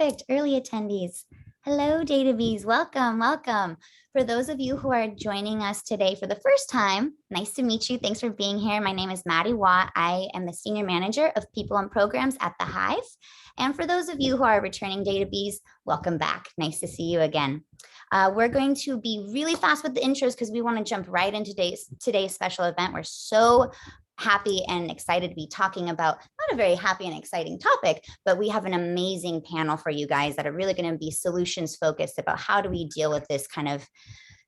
perfect. Early attendees. Hello, Databees. Welcome, welcome. For those of you who are joining us today for the first time, nice to meet you. Thanks for being here. My name is Maddie Watt. I am the Senior Manager of People and Programs at the Hive. And for those of you who are returning Databees, welcome back. Nice to see you again. We're going to be really fast with the intros because we want to jump right into today's special event. We're so happy and excited to be talking about not a very happy and exciting topic, but we have an amazing panel for you guys that are really going to be solutions focused about how do we deal with this kind of,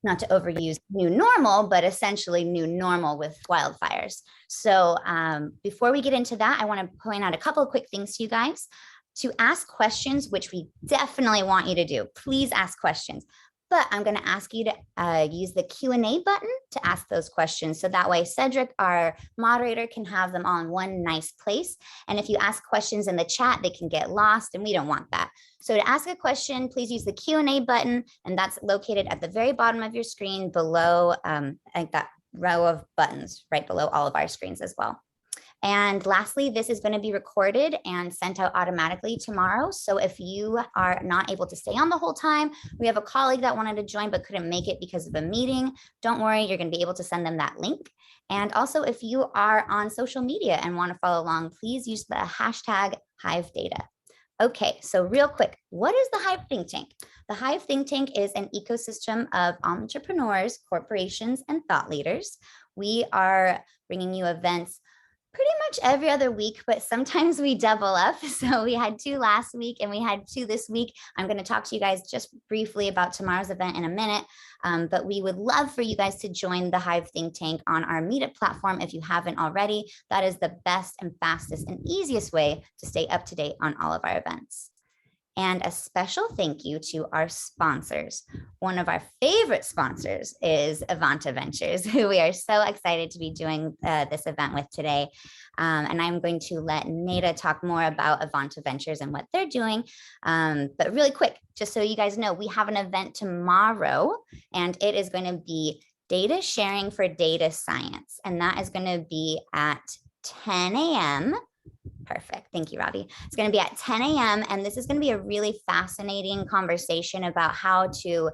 not to overuse new normal, but essentially new normal with wildfires. So before we get into that, I want to point out a couple of quick things to you guys. To ask questions, which we definitely want you to do, please ask questions. But I'm going to ask you to use the Q&A button to ask those questions. So that way Cedric, our moderator, can have them all in one nice place. And if you ask questions in the chat, they can get lost, and we don't want that. So to ask a question, please use the Q&A button, and that's located at the very bottom of your screen below, I think that row of buttons right below all of our screens as well. And lastly, this is going to be recorded and sent out automatically tomorrow. So if you are not able to stay on the whole time, we have a colleague that wanted to join but couldn't make it because of a meeting. Don't worry, you're going to be able to send them that link. And also, if you are on social media and want to follow along, please use the hashtag HiveData. Okay, so real quick, what is the Hive Think Tank? The Hive Think Tank is an ecosystem of entrepreneurs, corporations, and thought leaders. We are bringing you events pretty much every other week, but sometimes we double up. So we had 2 last week and we had 2 this week. I'm going to talk to you guys just briefly about tomorrow's event in a minute, but we would love for you guys to join the Hive Think Tank on our Meetup platform if you haven't already. That is the best and fastest and easiest way to stay up to date on all of our events. And a special thank you to our sponsors. One of our favorite sponsors is Avanta Ventures, who we are so excited to be doing this event with today. And I'm going to let Neda talk more about Avanta Ventures and what they're doing. But really quick, just so you guys know, we have an event tomorrow, and it is going to be data sharing for data science. And that is going to be at 10 a.m. Perfect. Thank you, Robbie. It's going to be at 10 a.m. and this is going to be a really fascinating conversation about how to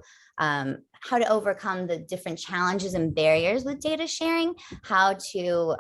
overcome the different challenges and barriers with data sharing, how to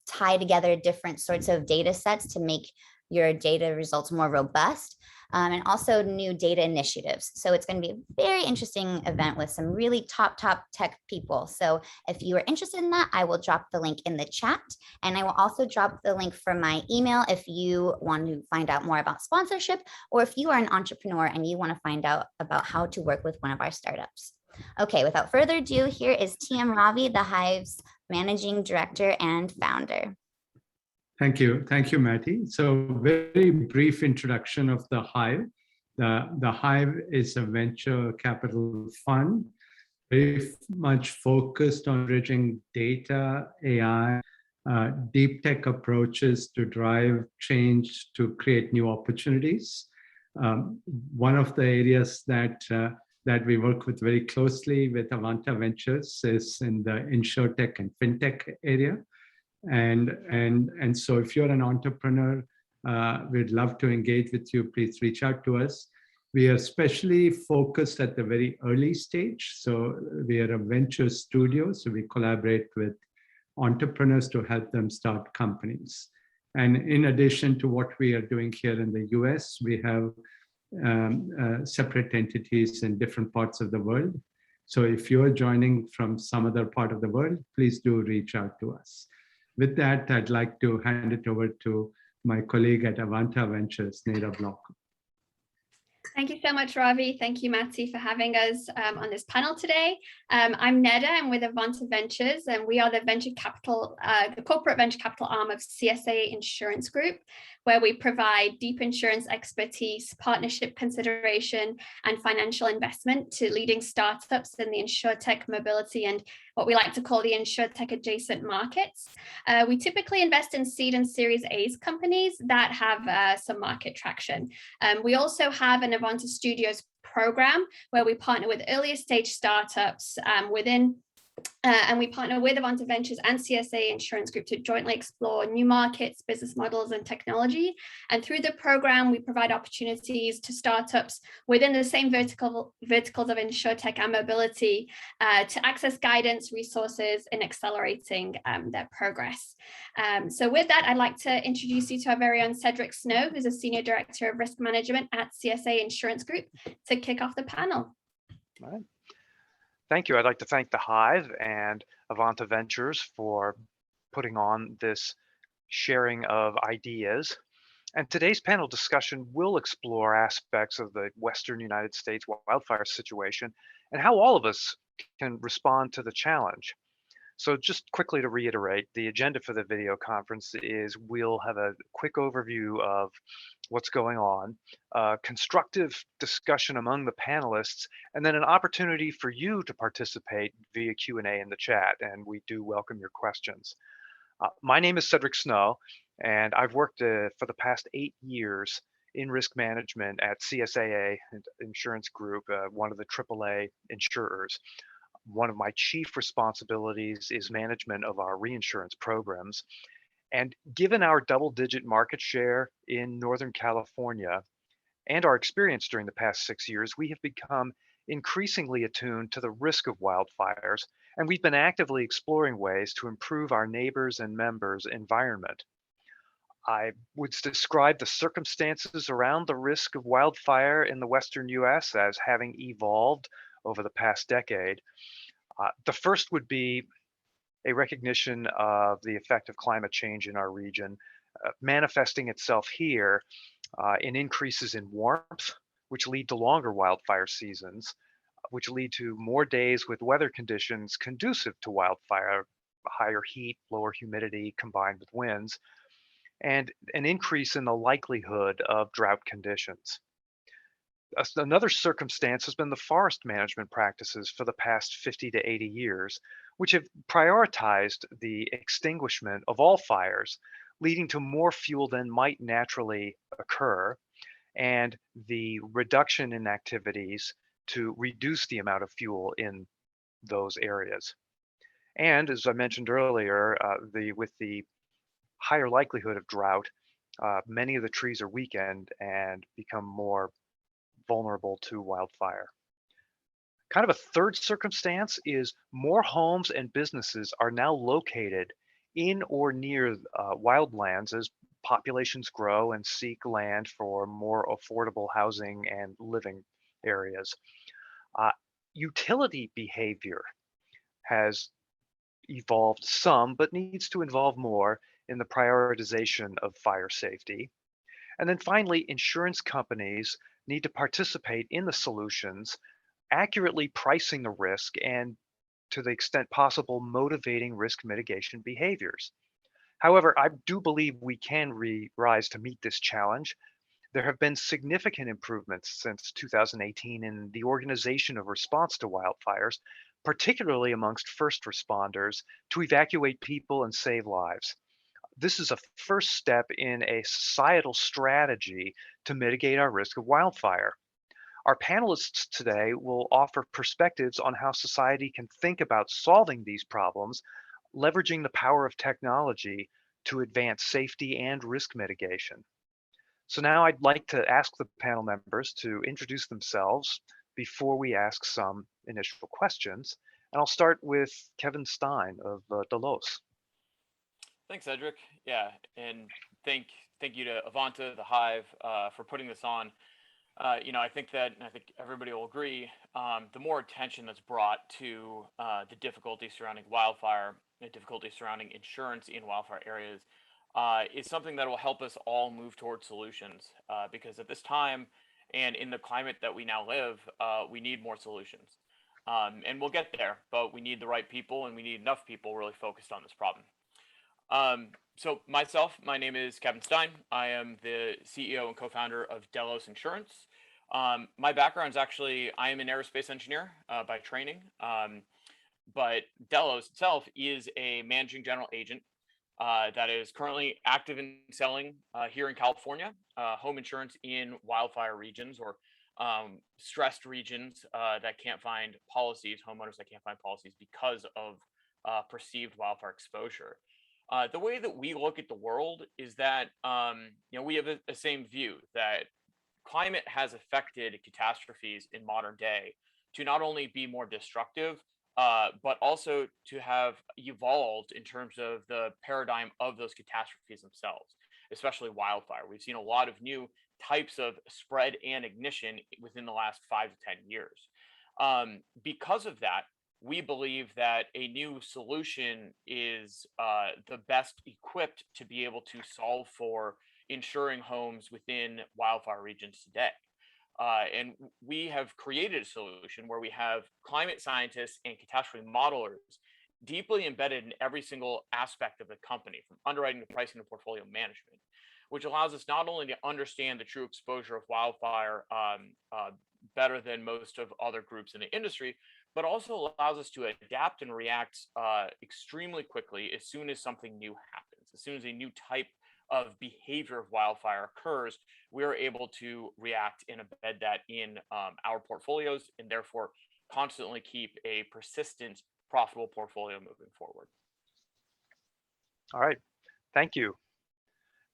tie together different sorts of data sets to make your data results more robust, and also new data initiatives. So it's going to be a very interesting event with some really top tech people. So if you are interested in that, I will drop the link in the chat, and I will also drop the link for my email if you want to find out more about sponsorship, or if you are an entrepreneur and you want to find out about how to work with one of our startups. Okay, without further ado, here is TM Ravi, the Hive's Managing Director and Founder. Thank you, Matty. So very brief introduction of the Hive. The Hive is a venture capital fund, very much focused on bridging data, AI, deep tech approaches to drive change to create new opportunities. One of the areas that we work with very closely with Avanta Ventures is in the insurtech and fintech area. And so if you're an entrepreneur, we'd love to engage with you. Please reach out to us. We are especially focused at the very early stage. So we are a venture studio. So we collaborate with entrepreneurs to help them start companies. And in addition to what we are doing here in the US, we have separate entities in different parts of the world. So if you're joining from some other part of the world, please do reach out to us. With that, I'd like to hand it over to my colleague at Avanta Ventures, Neda Block. Thank you so much, Ravi. Thank you, Matty, for having us on this panel today. I'm Neda. I'm with Avanta Ventures, and we are the venture capital, the corporate venture capital arm of CSA Insurance Group, where we provide deep insurance expertise, partnership consideration, and financial investment to leading startups in the insurtech, mobility, and what we like to call the insurtech adjacent markets. We typically invest in seed and Series A's companies that have some market traction. We also have an Avanta Studios program where we partner with earlier stage startups within And we partner with Avanta Ventures and CSA Insurance Group to jointly explore new markets, business models, and technology. And through the program, we provide opportunities to startups within the same verticals of insurtech and mobility to access guidance, resources, and accelerating their progress. So with that, I'd like to introduce you to our very own Cedric Snow, who's a Senior Director of Risk Management at CSA Insurance Group, to kick off the panel. All right. Thank you. I'd like to thank the Hive and Avanta Ventures for putting on this sharing of ideas. And today's panel discussion will explore aspects of the Western United States wildfire situation and how all of us can respond to the challenge. So just quickly to reiterate, the agenda for the video conference is we'll have a quick overview of what's going on, constructive discussion among the panelists, and then an opportunity for you to participate via Q&A in the chat, and we do welcome your questions. My name is Cedric Snow, and I've worked for the past 8 years in risk management at CSAA Insurance Group, one of the AAA insurers. One of my chief responsibilities is management of our reinsurance programs. And given our double-digit market share in Northern California and our experience during the past 6 years, we have become increasingly attuned to the risk of wildfires, and we've been actively exploring ways to improve our neighbors' and members' environment. I would describe the circumstances around the risk of wildfire in the Western US as having evolved over the past decade. The first would be a recognition of the effect of climate change in our region, manifesting itself here in increases in warmth, which lead to longer wildfire seasons, which lead to more days with weather conditions conducive to wildfire, higher heat, lower humidity combined with winds, and an increase in the likelihood of drought conditions. Another circumstance has been the forest management practices for the past 50 to 80 years, which have prioritized the extinguishment of all fires, leading to more fuel than might naturally occur, and the reduction in activities to reduce the amount of fuel in those areas. And as I mentioned earlier, with the higher likelihood of drought, many of the trees are weakened and become more vulnerable to wildfire. Kind of a third circumstance is more homes and businesses are now located in or near wildlands as populations grow and seek land for more affordable housing and living areas. Utility behavior has evolved some, but needs to evolve more in the prioritization of fire safety. And then finally, insurance companies need to participate in the solutions, accurately pricing the risk and, to the extent possible, motivating risk mitigation behaviors. However, I do believe we can rise to meet this challenge. There have been significant improvements since 2018 in the organization of response to wildfires, particularly amongst first responders, to evacuate people and save lives. This is a first step in a societal strategy to mitigate our risk of wildfire. Our panelists today will offer perspectives on how society can think about solving these problems, leveraging the power of technology to advance safety and risk mitigation. So now I'd like to ask the panel members to introduce themselves before we ask some initial questions. And I'll start with Kevin Stein of Delos. Thanks, Cedric. Yeah, and thank you to Avanta, the Hive, for putting this on. I think everybody will agree, the more attention that's brought to the difficulty surrounding wildfire, the difficulty surrounding insurance in wildfire areas, is something that will help us all move towards solutions. Because at this time, and in the climate that we now live, we need more solutions. And we'll get there, but we need the right people, and we need enough people really focused on this problem. So my name is Kevin Stein. I am the CEO and co-founder of Delos Insurance. My background is actually, I am an aerospace engineer by training, but Delos itself is a managing general agent that is currently active in selling here in California, home insurance in wildfire regions, or stressed regions that can't find policies, homeowners that can't find policies because of perceived wildfire exposure. The way that we look at the world is that we have a same view that climate has affected catastrophes in modern day to not only be more destructive, but also to have evolved in terms of the paradigm of those catastrophes themselves, especially wildfire. We've seen a lot of new types of spread and ignition within the last 5 to 10 years. Because of that, we believe that a new solution is the best equipped to be able to solve for insuring homes within wildfire regions today. And we have created a solution where we have climate scientists and catastrophe modelers deeply embedded in every single aspect of the company, from underwriting to pricing to portfolio management, which allows us not only to understand the true exposure of wildfire better than most of other groups in the industry, but also allows us to adapt and react extremely quickly as soon as something new happens. As soon as a new type of behavior of wildfire occurs, we're able to react and embed that in our portfolios, and therefore constantly keep a persistent, profitable portfolio moving forward. All right, thank you.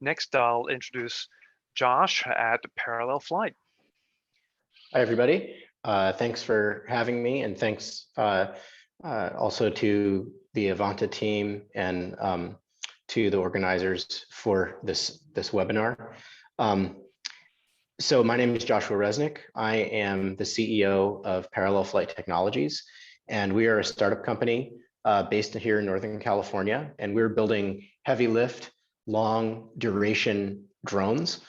Next, I'll introduce Josh at Parallel Flight. Hi, everybody. Thanks for having me, and thanks also to the Avanta team and to the organizers for this webinar. So my name is Joshua Resnick. I am the CEO of Parallel Flight Technologies, and we are a startup company based here in Northern California, and we're building heavy lift, long duration drones.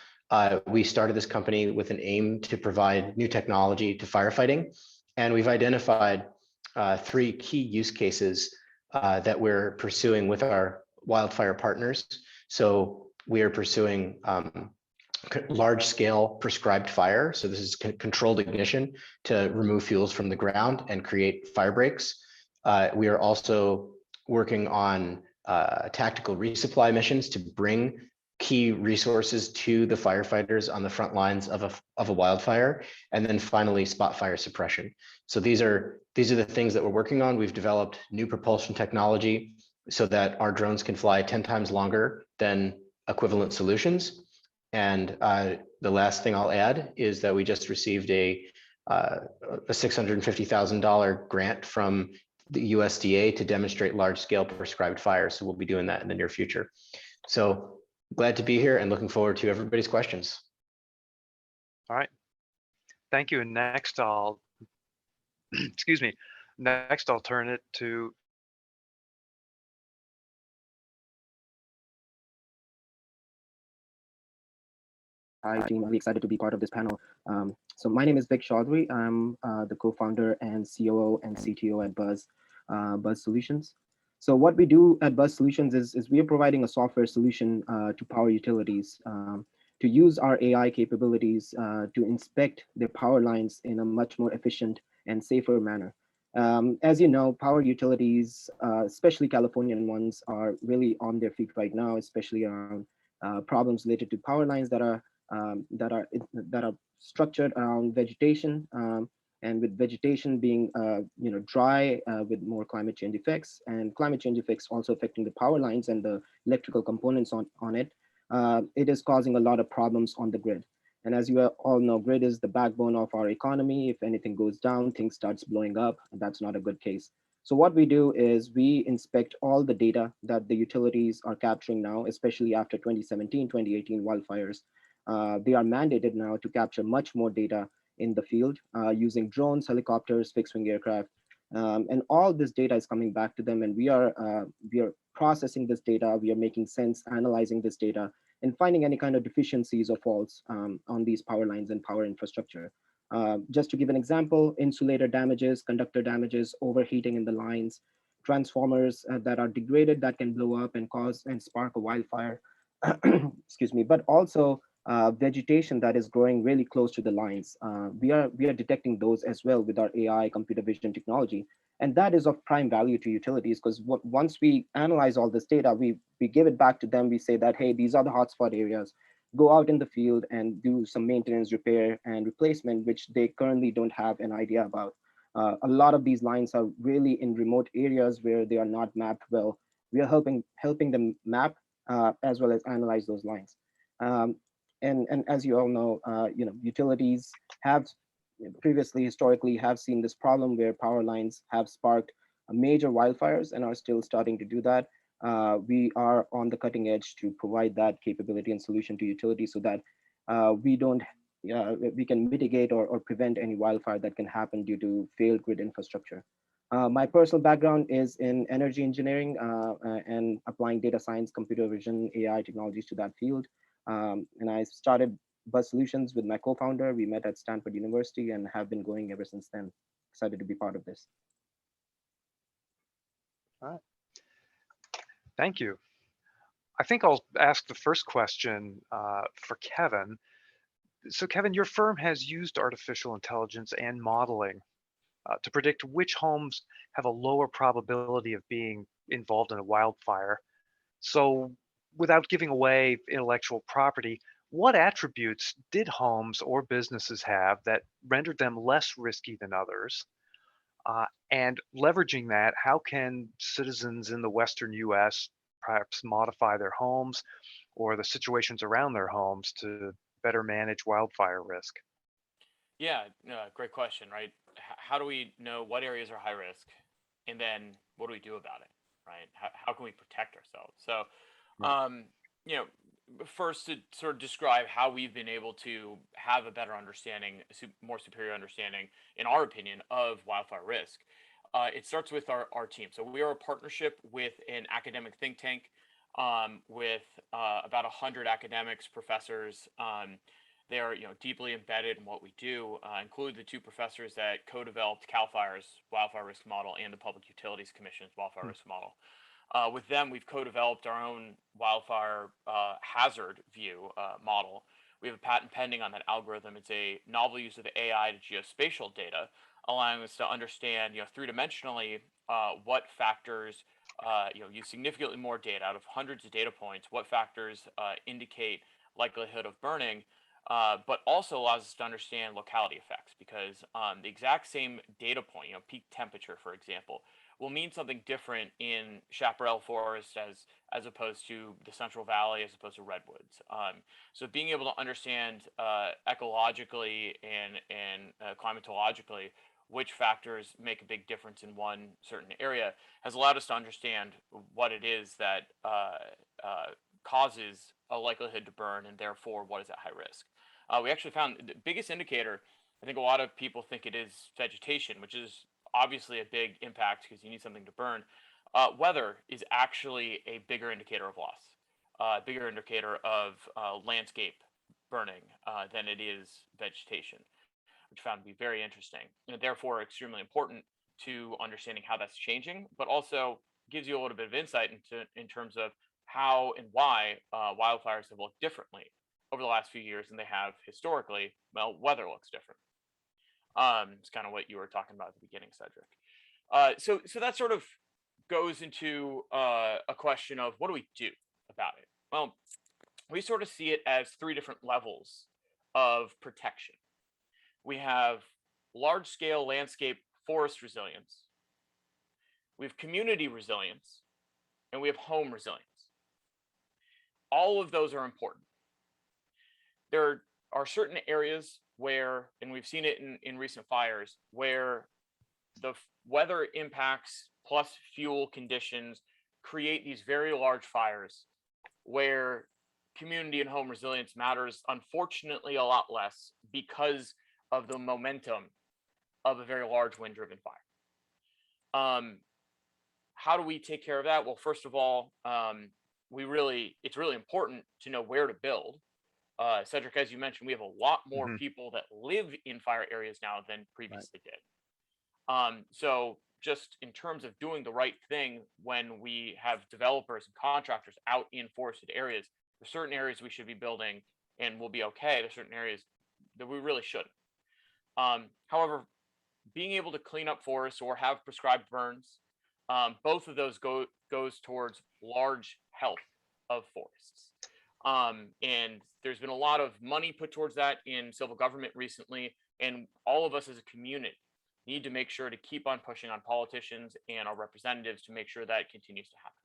We started this company with an aim to provide new technology to firefighting, and we've identified 3 key use cases that we're pursuing with our wildfire partners. So we are pursuing large scale prescribed fire. So this is controlled ignition to remove fuels from the ground and create fire breaks. We are also working on tactical resupply missions to bring key resources to the firefighters on the front lines of a wildfire, and then finally spot fire suppression. So these are the things that we're working on. We've developed new propulsion technology so that our drones can fly 10 times longer than equivalent solutions. And the last thing I'll add is that we just received a $650,000 grant from the USDA to demonstrate large-scale prescribed fire. So we'll be doing that in the near future. So glad to be here and looking forward to everybody's questions. All right, thank you. And next I'll, excuse me, next I'll turn it to Hi team, I'm really excited to be part of this panel. So my name is Vic Chaudhry. I'm the co-founder and COO and CTO at Buzz Solutions. So what we do at Buzz Solutions is we are providing a software solution to power utilities to use our AI capabilities to inspect their power lines in a much more efficient and safer manner. As you know, power utilities, especially Californian ones, are really on their feet right now, especially around problems related to power lines that are structured around vegetation, and with vegetation being dry with more climate change effects, and climate change effects also affecting the power lines and the electrical components on it, it is causing a lot of problems on the grid. And as you all know, grid is the backbone of our economy. If anything goes down, things starts blowing up, and that's not a good case. So what we do is we inspect all the data that the utilities are capturing now, especially after 2017, 2018 wildfires. They are mandated now to capture much more data in the field using drones, helicopters, fixed-wing aircraft, and all this data is coming back to them, and we are processing this data. We are making sense, analyzing this data, and finding any kind of deficiencies or faults on these power lines and power infrastructure. Just to give an example, insulator damages, conductor damages, overheating in the lines, transformers that are degraded that can blow up and cause and spark a wildfire, excuse me, but also vegetation that is growing really close to the lines. We are detecting those as well with our AI computer vision technology. And that is of prime value to utilities, because once we analyze all this data, we give it back to them. We say that, hey, these are the hotspot areas. go out in the field and do some maintenance, repair, and replacement, which they currently don't have an idea about. A lot of these lines are really in remote areas where they are not mapped well. We are helping them map as well as analyze those lines. And as you all know, utilities have previously historically have seen this problem where power lines have sparked major wildfires and are still starting to do that. We are on the cutting edge to provide that capability and solution to utilities so that we don't we can mitigate or prevent any wildfire that can happen due to failed grid infrastructure. My personal background is in energy engineering and applying data science, computer vision, AI technologies to that field. And I started Buzz Solutions with my co-founder. We met at Stanford University and have been going ever since then. Excited to be part of this. All right. Thank you. I think I'll ask the first question for Kevin. So Kevin, your firm has used artificial intelligence and modeling to predict which homes have a lower probability of being involved in a wildfire. So without giving away intellectual property, what attributes did homes or businesses have that rendered them less risky than others? And leveraging that, how can citizens in the Western US perhaps modify their homes or the situations around their homes to better manage wildfire risk? Yeah, no, great question, right? How do we know what areas are high risk, and then what do we do about it, right? How can we protect ourselves? So, Right. you know, first to sort of describe how we've been able to have a better understanding, more superior understanding, in our opinion, of wildfire risk. It starts with our team. So we are a partnership with an academic think tank with about 100 academics, professors. They are, deeply embedded in what we do, include the two professors that co-developed CAL FIRE's wildfire risk model and the Public Utilities Commission's wildfire risk model. With them, we've co-developed our own wildfire hazard view model. We have a patent pending on that algorithm. It's a novel use of AI to geospatial data, allowing us to understand, three-dimensionally what factors, use significantly more data out of hundreds of data points, what factors indicate likelihood of burning, but also allows us to understand locality effects because the exact same data point, peak temperature, for example, will mean something different in Chaparral Forest as opposed to the Central Valley, as opposed to redwoods. So being able to understand ecologically and climatologically which factors make a big difference in one certain area has allowed us to understand what it is that causes a likelihood to burn and therefore what is at high risk. We actually found the biggest indicator, I think a lot of people think it is vegetation, which is obviously a big impact because you need something to burn. Weather is actually a bigger indicator of loss, bigger indicator of landscape burning than it is vegetation, which found to be very interesting and therefore extremely important to understanding how that's changing, but also gives you a little bit of insight in terms of how and why wildfires have looked differently over the last few years than they have historically. Well, weather looks different. It's kind of what you were talking about at the beginning, Cedric. So that sort of goes into a question of what do we do about it? Well, we sort of see it as three different levels of protection. We have large-scale landscape forest resilience, we have community resilience, and we have home resilience. All of those are important. There are certain areas where, and we've seen it in recent fires, where the weather impacts plus fuel conditions create these very large fires where community and home resilience matters, unfortunately, a lot less because of the momentum of a very large wind-driven fire. How do we take care of that? Well, first of all, it's really important to know where to build. Cedric, as you mentioned, we have a lot more people that live in fire areas now than previously did. So just in terms of doing the right thing when we have developers and contractors out in forested areas, there's certain areas we should be building and we'll be okay. There's certain areas that we really shouldn't. However, being able to clean up forests or have prescribed burns, both of those goes towards large health of forests. And there's been a lot of money put towards that in civil government recently, and all of us as a community need to make sure to keep on pushing on politicians and our representatives to make sure that it continues to happen.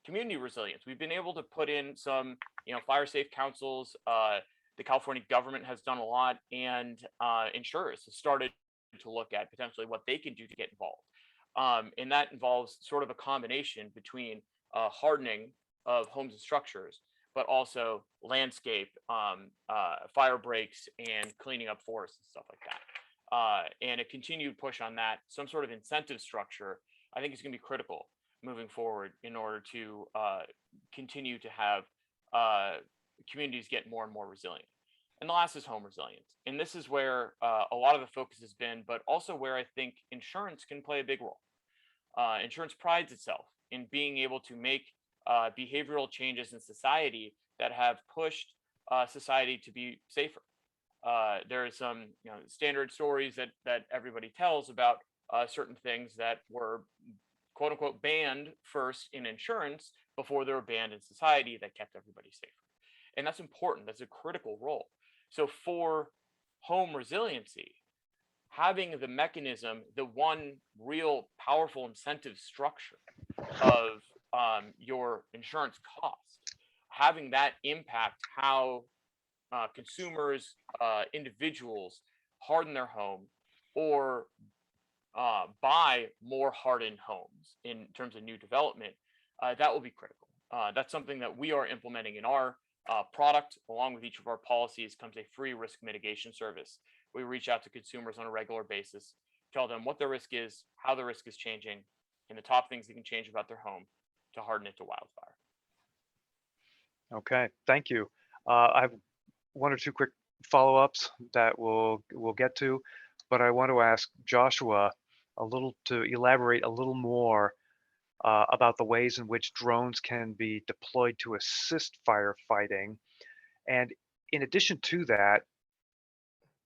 Community resilience. We've been able to put in some, fire safe councils. The California government has done a lot, and insurers have started to look at potentially what they can do to get involved. And that involves sort of a combination between hardening of homes and structures, but also landscape, fire breaks, and cleaning up forests and stuff like that. And a continued push on that, some sort of incentive structure, I think is going to be critical moving forward in order to continue to have communities get more and more resilient. And the last is home resilience. And this is where a lot of the focus has been, but also where I think insurance can play a big role. Insurance prides itself in being able to make behavioral changes in society that have pushed society to be safer. There are some standard stories that everybody tells about certain things that were quote unquote banned first in insurance before they were banned in society that kept everybody safer. And that's important. That's a critical role. So for home resiliency, having the mechanism, the one real powerful incentive structure of your insurance cost, having that impact how consumers, individuals harden their home or buy more hardened homes in terms of new development, that will be critical. That's something that we are implementing in our product. Along with each of our policies comes a free risk mitigation service. We reach out to consumers on a regular basis, tell them what their risk is, how the risk is changing, and the top things they can change about their home to harden it to wildfire. Okay, thank you. I have one or two quick follow-ups that we'll get to, but I want to ask Joshua to elaborate a little more about the ways in which drones can be deployed to assist firefighting. And in addition to that,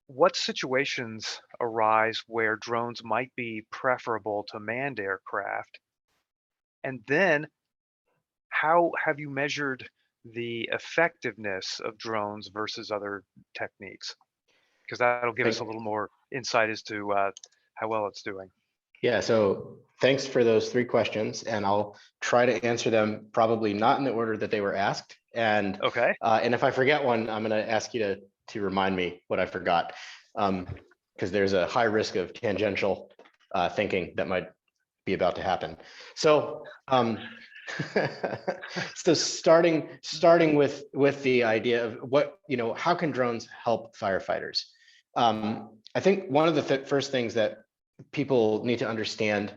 what situations arise where drones might be preferable to manned aircraft? And then how have you measured the effectiveness of drones versus other techniques? Because that'll give us a little more insight as to how well it's doing. Yeah, so thanks for those three questions, and I'll try to answer them probably not in the order that they were asked. And okay. And if I forget one, I'm going to ask you to remind me what I forgot, because there's a high risk of tangential thinking that might be about to happen. So so starting with the idea of what, how can drones help firefighters? I think one of the first things that people need to understand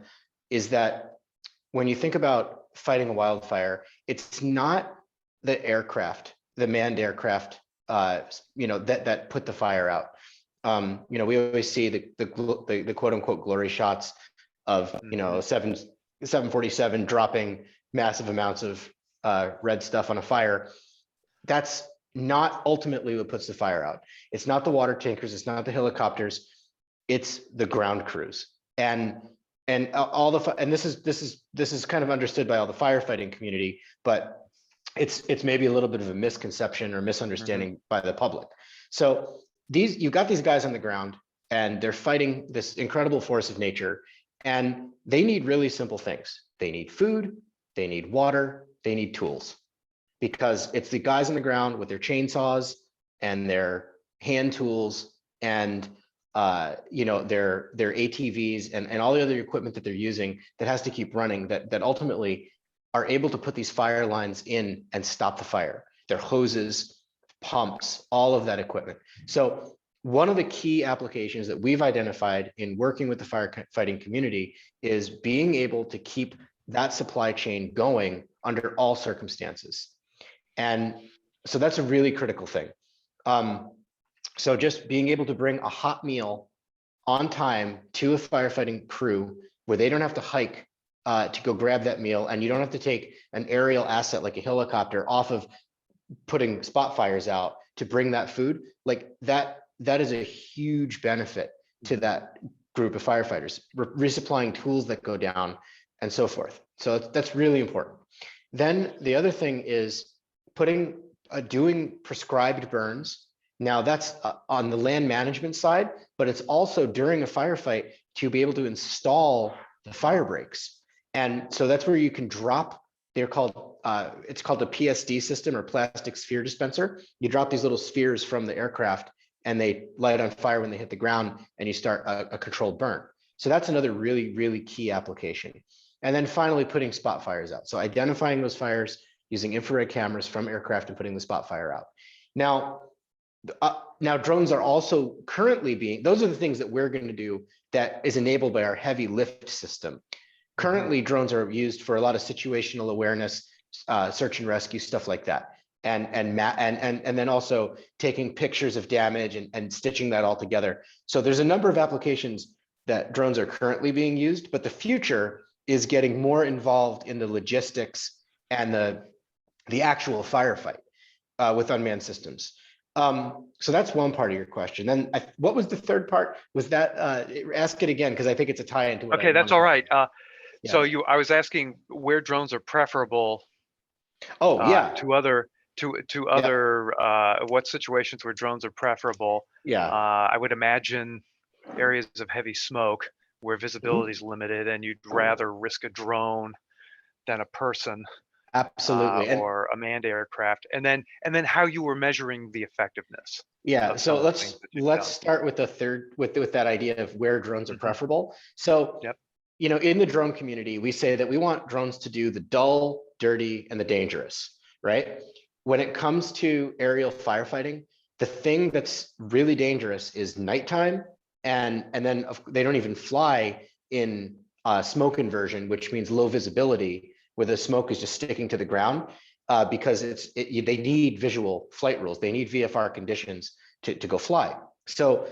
is that when you think about fighting a wildfire, it's not the aircraft, the manned aircraft, that put the fire out. We always see the quote unquote glory shots of 747 dropping massive amounts of red stuff on a fire. That's not ultimately what puts the fire out. It's not the water tankers, it's not the helicopters, it's the ground crews. And this is kind of understood by all the firefighting community, but it's maybe a little bit of a misconception or misunderstanding by the public. So you've got these guys on the ground and they're fighting this incredible force of nature, and they need really simple things. They need food, they need water, they need tools, because it's the guys on the ground with their chainsaws and their hand tools and their ATVs and all the other equipment that they're using that has to keep running, that ultimately are able to put these fire lines in and stop the fire. Their hoses, pumps, all of that equipment. So one of the key applications that we've identified in working with the firefighting community is being able to keep that supply chain going under all circumstances. And so that's a really critical thing. So just being able to bring a hot meal on time to a firefighting crew where they don't have to hike to go grab that meal, and you don't have to take an aerial asset like a helicopter off of putting spot fires out to bring that food, like that is a huge benefit to that group of firefighters, resupplying tools that go down and so forth. So that's really important. Then the other thing is putting doing prescribed burns. Now that's on the land management side, but it's also during a firefight to be able to install the fire breaks. And so that's where you can drop, they're called, it's called a PSD system, or plastic sphere dispenser. You drop these little spheres from the aircraft and they light on fire when they hit the ground, and you start a controlled burn. So that's another really, really key application. And then finally putting spot fires out. So identifying those fires using infrared cameras from aircraft and putting the spot fire out. Now drones are also currently being, those are the things that we're going to do that is enabled by our heavy lift system. Currently, drones are used for a lot of situational awareness, search and rescue, stuff like that. And then also taking pictures of damage and stitching that all together. So there's a number of applications that drones are currently being used, but the future is getting more involved in the logistics and the actual firefight with unmanned systems. So that's one part of your question. Then what was the third part? Was that, ask it again, because I think it's a tie into what Okay, that's all right. Yeah. So I was asking where drones are preferable to other what situations where drones are preferable. Yeah. I would imagine areas of heavy smoke where visibility is limited and you'd rather risk a drone than a person. Absolutely. Or a manned aircraft, and then how you were measuring the effectiveness. Yeah, so let's start with the third, with that idea of where drones are preferable. So, you know, in the drone community, we say that we want drones to do the dull, dirty, and the dangerous, right? When it comes to aerial firefighting, the thing that's really dangerous is nighttime, and then they don't even fly in smoke inversion, which means low visibility, where the smoke is just sticking to the ground, because they need visual flight rules. They need VFR conditions to go fly. So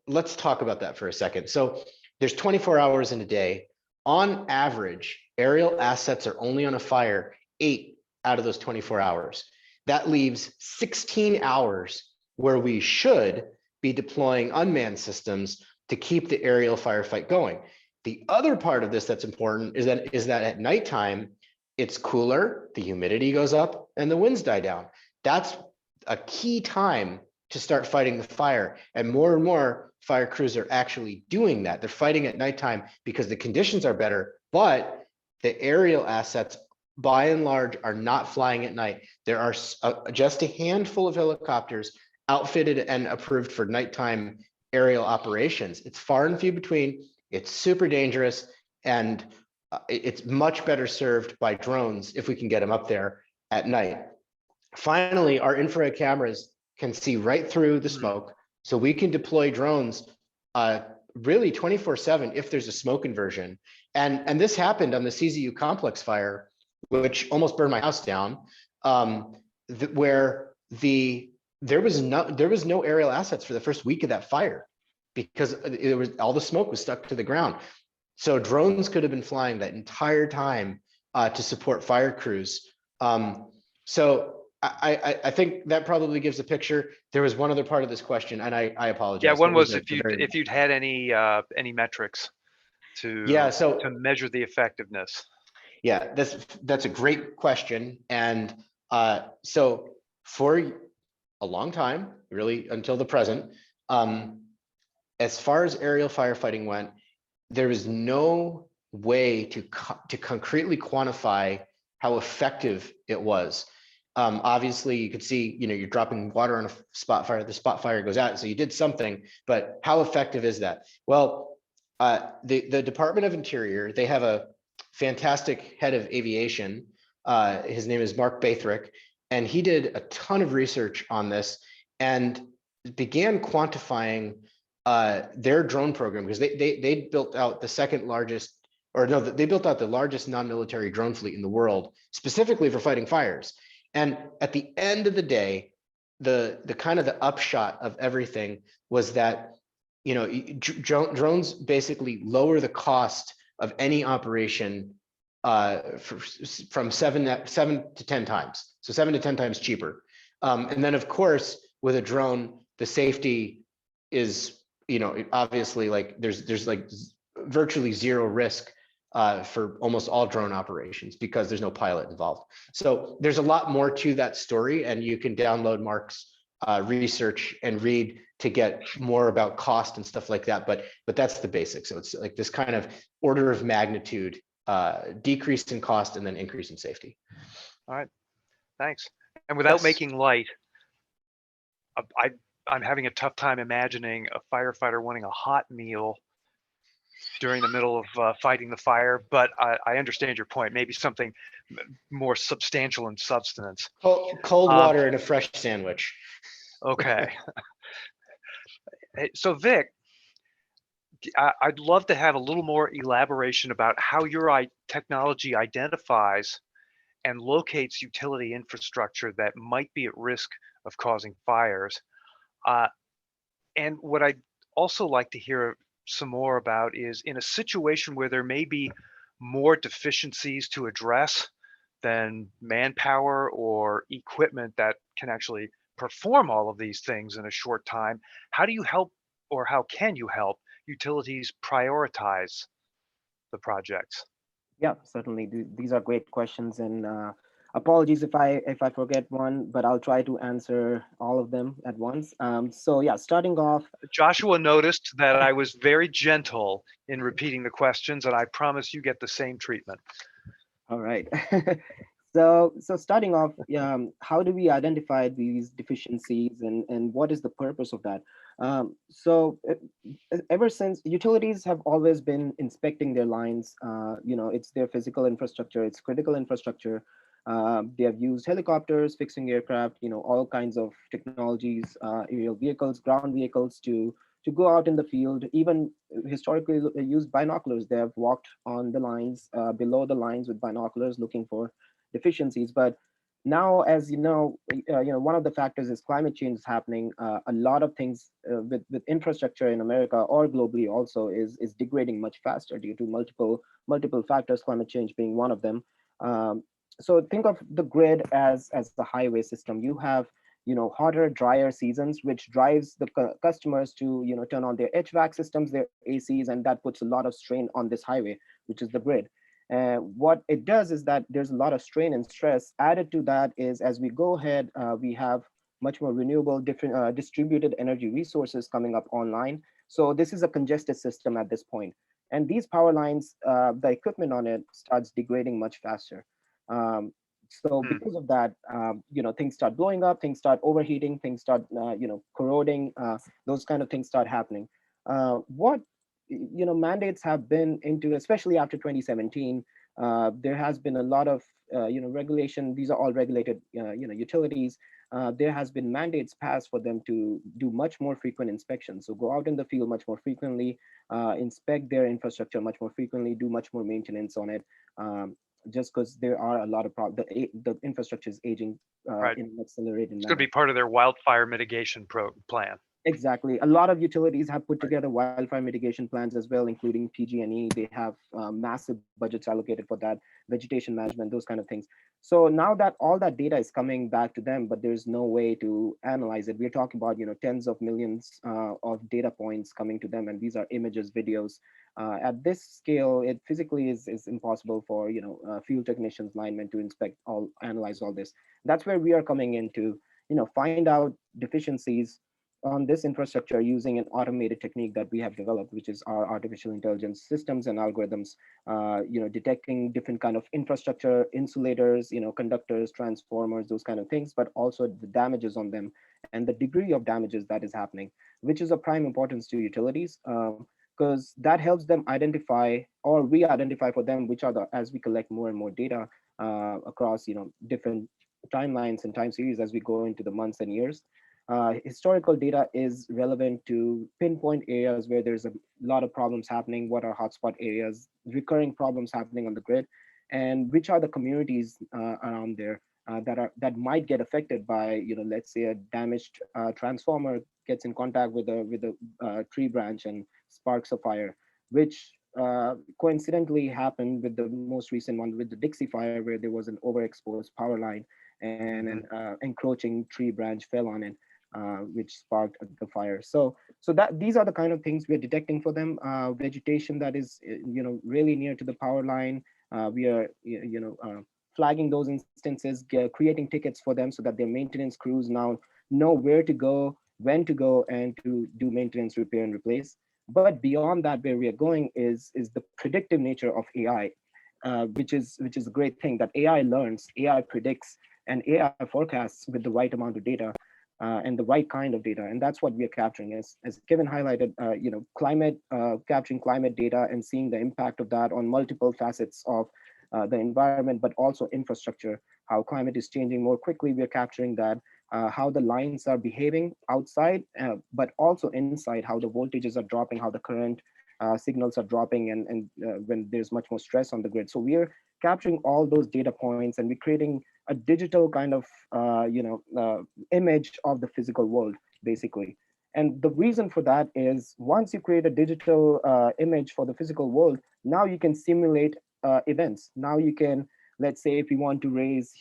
let's talk about that for a second. So there's 24 hours in a day. On average, aerial assets are only on a fire 8 out of those 24 hours. That leaves 16 hours where we should be deploying unmanned systems to keep the aerial firefight going. The other part of this that's important is that at nighttime, it's cooler, the humidity goes up, and the winds die down. That's a key time to start fighting the fire. And more fire crews are actually doing that. They're fighting at nighttime because the conditions are better, but the aerial assets, by and large, are not flying at night. There are just a handful of helicopters outfitted and approved for nighttime aerial operations. It's far and few between. It's super dangerous, and it's much better served by drones if we can get them up there at night. Finally, our infrared cameras can see right through the smoke, so we can deploy drones really 24/7 if there's a smoke inversion. And this happened on the CZU complex fire, which almost burned my house down, where there was no aerial assets for the first week of that fire, because all the smoke was stuck to the ground. So drones could have been flying that entire time to support fire crews. So I think that probably gives a picture. There was one other part of this question, and I apologize. Yeah, one was if you'd had any metrics to measure the effectiveness. Yeah, that's a great question, and so for a long time, really until the present, as far as aerial firefighting went, there was no way to concretely quantify how effective it was. Obviously, you could see, you're dropping water on a spot fire, the spot fire goes out, so you did something, but how effective is that? Well, the Department of Interior, they have a fantastic head of aviation. His name is Mark Bathrick, and he did a ton of research on this and began quantifying their drone program, because they built out the second largest, or no, they built out the largest non-military drone fleet in the world, specifically for fighting fires. And at the end of the day, the kind of the upshot of everything was that, drones basically lower the cost of any operation from 7 to 10 times. So 7 to 10 times cheaper. And then of course, with a drone, the safety is, obviously, like there's like virtually zero risk for almost all drone operations because there's no pilot involved. So there's a lot more to that story, and you can download Mark's research and read to get more about cost and stuff like that. But that's the basics. So it's like this kind of order of magnitude decrease in cost and then increase in safety. All right, thanks. And without Yes. making light, I'm having a tough time imagining a firefighter wanting a hot meal during the middle of fighting the fire, but I understand your point. Maybe something more substantial in substance. Cold water and a fresh sandwich. Okay. So Vic, I'd love to have a little more elaboration about how your technology identifies and locates utility infrastructure that might be at risk of causing fires. And what I'd also like to hear some more about is in a situation where there may be more deficiencies to address than manpower or equipment that can actually perform all of these things in a short time, how do you help, or how can you help utilities prioritize the projects? Yeah, certainly. These are great questions, and apologies if I forget one, but I'll try to answer all of them at once. So yeah, starting off. Joshua noticed that I was very gentle in repeating the questions, and I promise you get the same treatment. All right. So starting off, how do we identify these deficiencies, and what is the purpose of that? Ever since, utilities have always been inspecting their lines, it's their physical infrastructure, it's critical infrastructure. They have used helicopters, fixing aircraft, all kinds of technologies, aerial vehicles, ground vehicles to go out in the field. Even historically used binoculars. They have walked on the lines, below the lines with binoculars looking for deficiencies. But now, as one of the factors is climate change is happening. A lot of things with infrastructure in America or globally also is degrading much faster due to multiple factors, climate change being one of them. So think of the grid as the highway system. You have hotter, drier seasons, which drives the customers to turn on their HVAC systems, their ACs, and that puts a lot of strain on this highway, which is the grid. What it does is that there's a lot of strain and stress. Added to that is, as we go ahead, we have much more renewable, different distributed energy resources coming up online. So this is a congested system at this point. And these power lines, the equipment on it starts degrading much faster. So because of that, things start blowing up, things start overheating, things start, corroding, those kind of things start happening. What mandates have been into, especially after 2017, there has been a lot of regulation. These are all regulated utilities. There has been mandates passed for them to do much more frequent inspections. So go out in the field much more frequently, inspect their infrastructure much more frequently, do much more maintenance on it. Just because there are a lot of problems, the infrastructure is aging Right. in an accelerated manner. It's going to be part of their wildfire mitigation plan. Exactly. A lot of utilities have put together wildfire mitigation plans as well, including PG&E. They have massive budgets allocated for that, vegetation management, those kind of things. So now that all that data is coming back to them, but there's no way to analyze it. We're talking about tens of millions of data points coming to them, and these are images, videos. At this scale, it physically is impossible for field technicians, linemen to analyze all this. That's where we are coming in to find out deficiencies on this infrastructure using an automated technique that we have developed, which is our artificial intelligence systems and algorithms, detecting different kind of infrastructure, insulators, conductors, transformers, those kind of things, but also the damages on them and the degree of damages that is happening, which is of prime importance to utilities, because that helps them identify, or we identify for them, which are as we collect more and more data across different timelines and time series as we go into the months and years. Historical data is relevant to pinpoint areas where there's a lot of problems happening, what are hotspot areas, recurring problems happening on the grid, and which are the communities around there that might get affected by, let's say a damaged transformer gets in contact with a tree branch and sparks a fire, which coincidentally happened with the most recent one with the Dixie fire, where there was an overexposed power line and an encroaching tree branch fell on it. which sparked the fire. So that these are the kind of things we're detecting for them. Vegetation that is really near to the power line. We are flagging those instances, creating tickets for them so that their maintenance crews now know where to go, when to go, and to do maintenance, repair, and replace. But beyond that, where we are going is the predictive nature of AI, which is a great thing, that AI learns, AI predicts, and AI forecasts with the right amount of data and the right kind of data. And that's what we are capturing. As Kevin highlighted, climate, capturing climate data and seeing the impact of that on multiple facets of the environment, but also infrastructure, how climate is changing more quickly. We're capturing that, how the lines are behaving outside, but also inside, how the voltages are dropping, how the current signals are dropping, and when there's much more stress on the grid. So we're capturing all those data points, and we're creating a digital kind of image of the physical world, basically. And the reason for that is, once you create a digital image for the physical world, now you can simulate events. Now you can, let's say, if you want to raise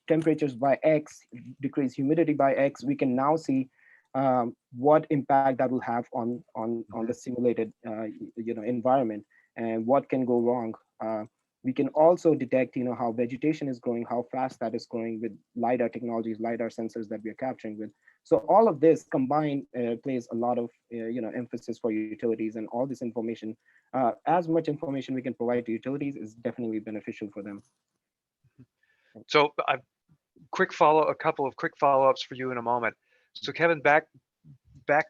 temperatures by X, decrease humidity by X, we can now see what impact that will have on the simulated environment, and what can go wrong. We can also detect how vegetation is growing, how fast that is growing, with LiDAR technologies, LiDAR sensors that we are capturing with. So all of this combined plays a lot of emphasis for utilities, and all this information, as much information we can provide to utilities, is definitely beneficial for them. So a couple of quick follow-ups for you in a moment. So Kevin, back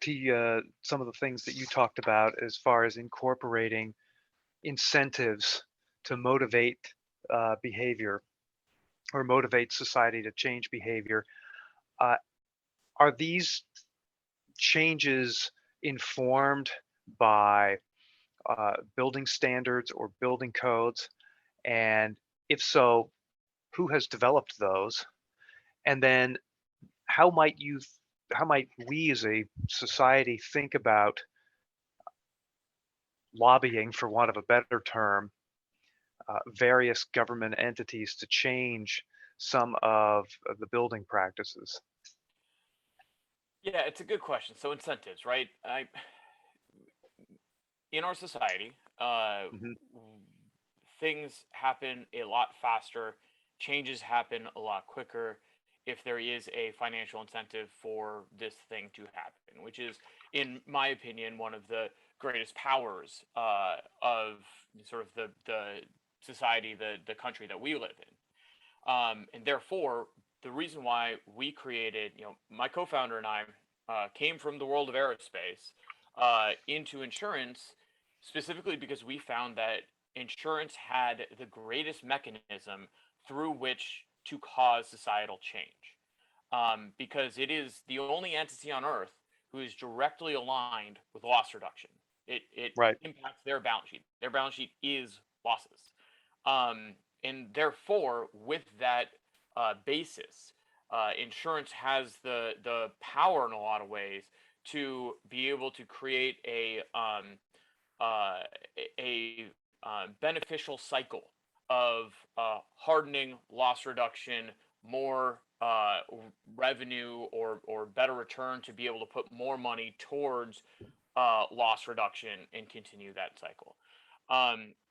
to some of the things that you talked about as far as incorporating incentives to motivate behavior, or motivate society to change behavior. Are these changes informed by building standards or building codes? And if so, who has developed those? And then how might we as a society think about lobbying, for want of a better term, various government entities to change some of the building practices? Yeah, it's a good question. So incentives, right? In our society, Mhm. things happen a lot faster, changes happen a lot quicker if there is a financial incentive for this thing to happen, which is, in my opinion, one of the greatest powers of sort of the society, the country that we live in. And therefore, the reason why we created, my co-founder and I came from the world of aerospace into insurance, specifically because we found that insurance had the greatest mechanism through which to cause societal change. Because it is the only entity on Earth who is directly aligned with loss reduction. It Right. impacts their balance sheet. Their balance sheet is losses. And therefore, with that basis, insurance has the power in a lot of ways to be able to create a beneficial cycle of hardening, loss reduction, more revenue or better return, to be able to put more money towards loss reduction and continue that cycle.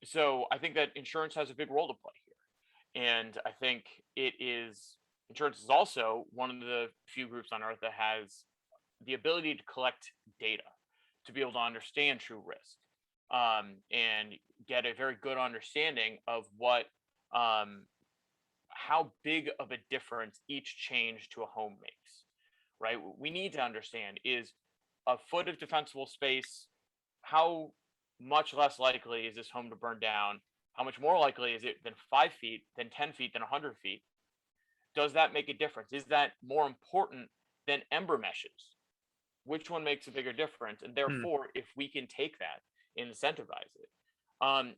So I think that insurance has a big role to play here. And I think insurance is also one of the few groups on Earth that has the ability to collect data to be able to understand true risk, and get a very good understanding of how big of a difference each change to a home makes, right? What we need to understand is, a foot of defensible space, how much less likely is this home to burn down? How much more likely is it than 5 feet, than 10 feet, than 100 feet? Does that make a difference? Is that more important than ember meshes? Which one makes a bigger difference? And therefore, if we can take that and incentivize it,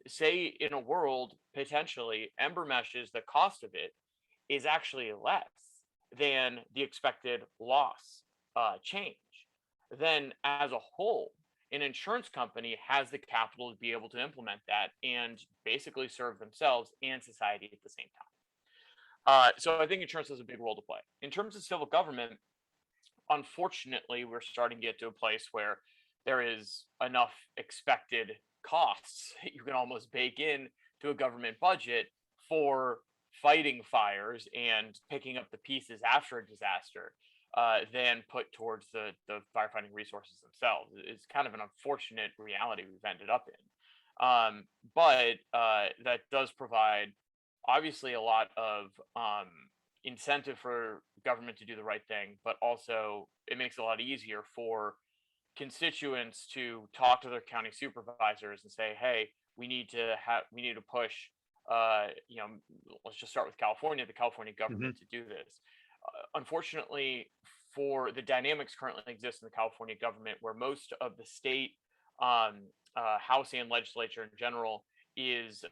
say in a world, potentially, ember meshes, the cost of it is actually less than the expected loss change, then as a whole, an insurance company has the capital to be able to implement that and basically serve themselves and society at the same time. So I think insurance has a big role to play. In terms of civil government, unfortunately, we're starting to get to a place where there is enough expected costs that you can almost bake in to a government budget for fighting fires and picking up the pieces after a disaster than put towards the firefighting resources themselves. It's kind of an unfortunate reality we've ended up in. But that does provide obviously a lot of incentive for government to do the right thing, but also it makes it a lot easier for constituents to talk to their county supervisors and say, hey, we need to push, you know, let's just start with California, the California government to do this. Unfortunately, for the dynamics currently exist in the California government, where most of the state House and legislature in general is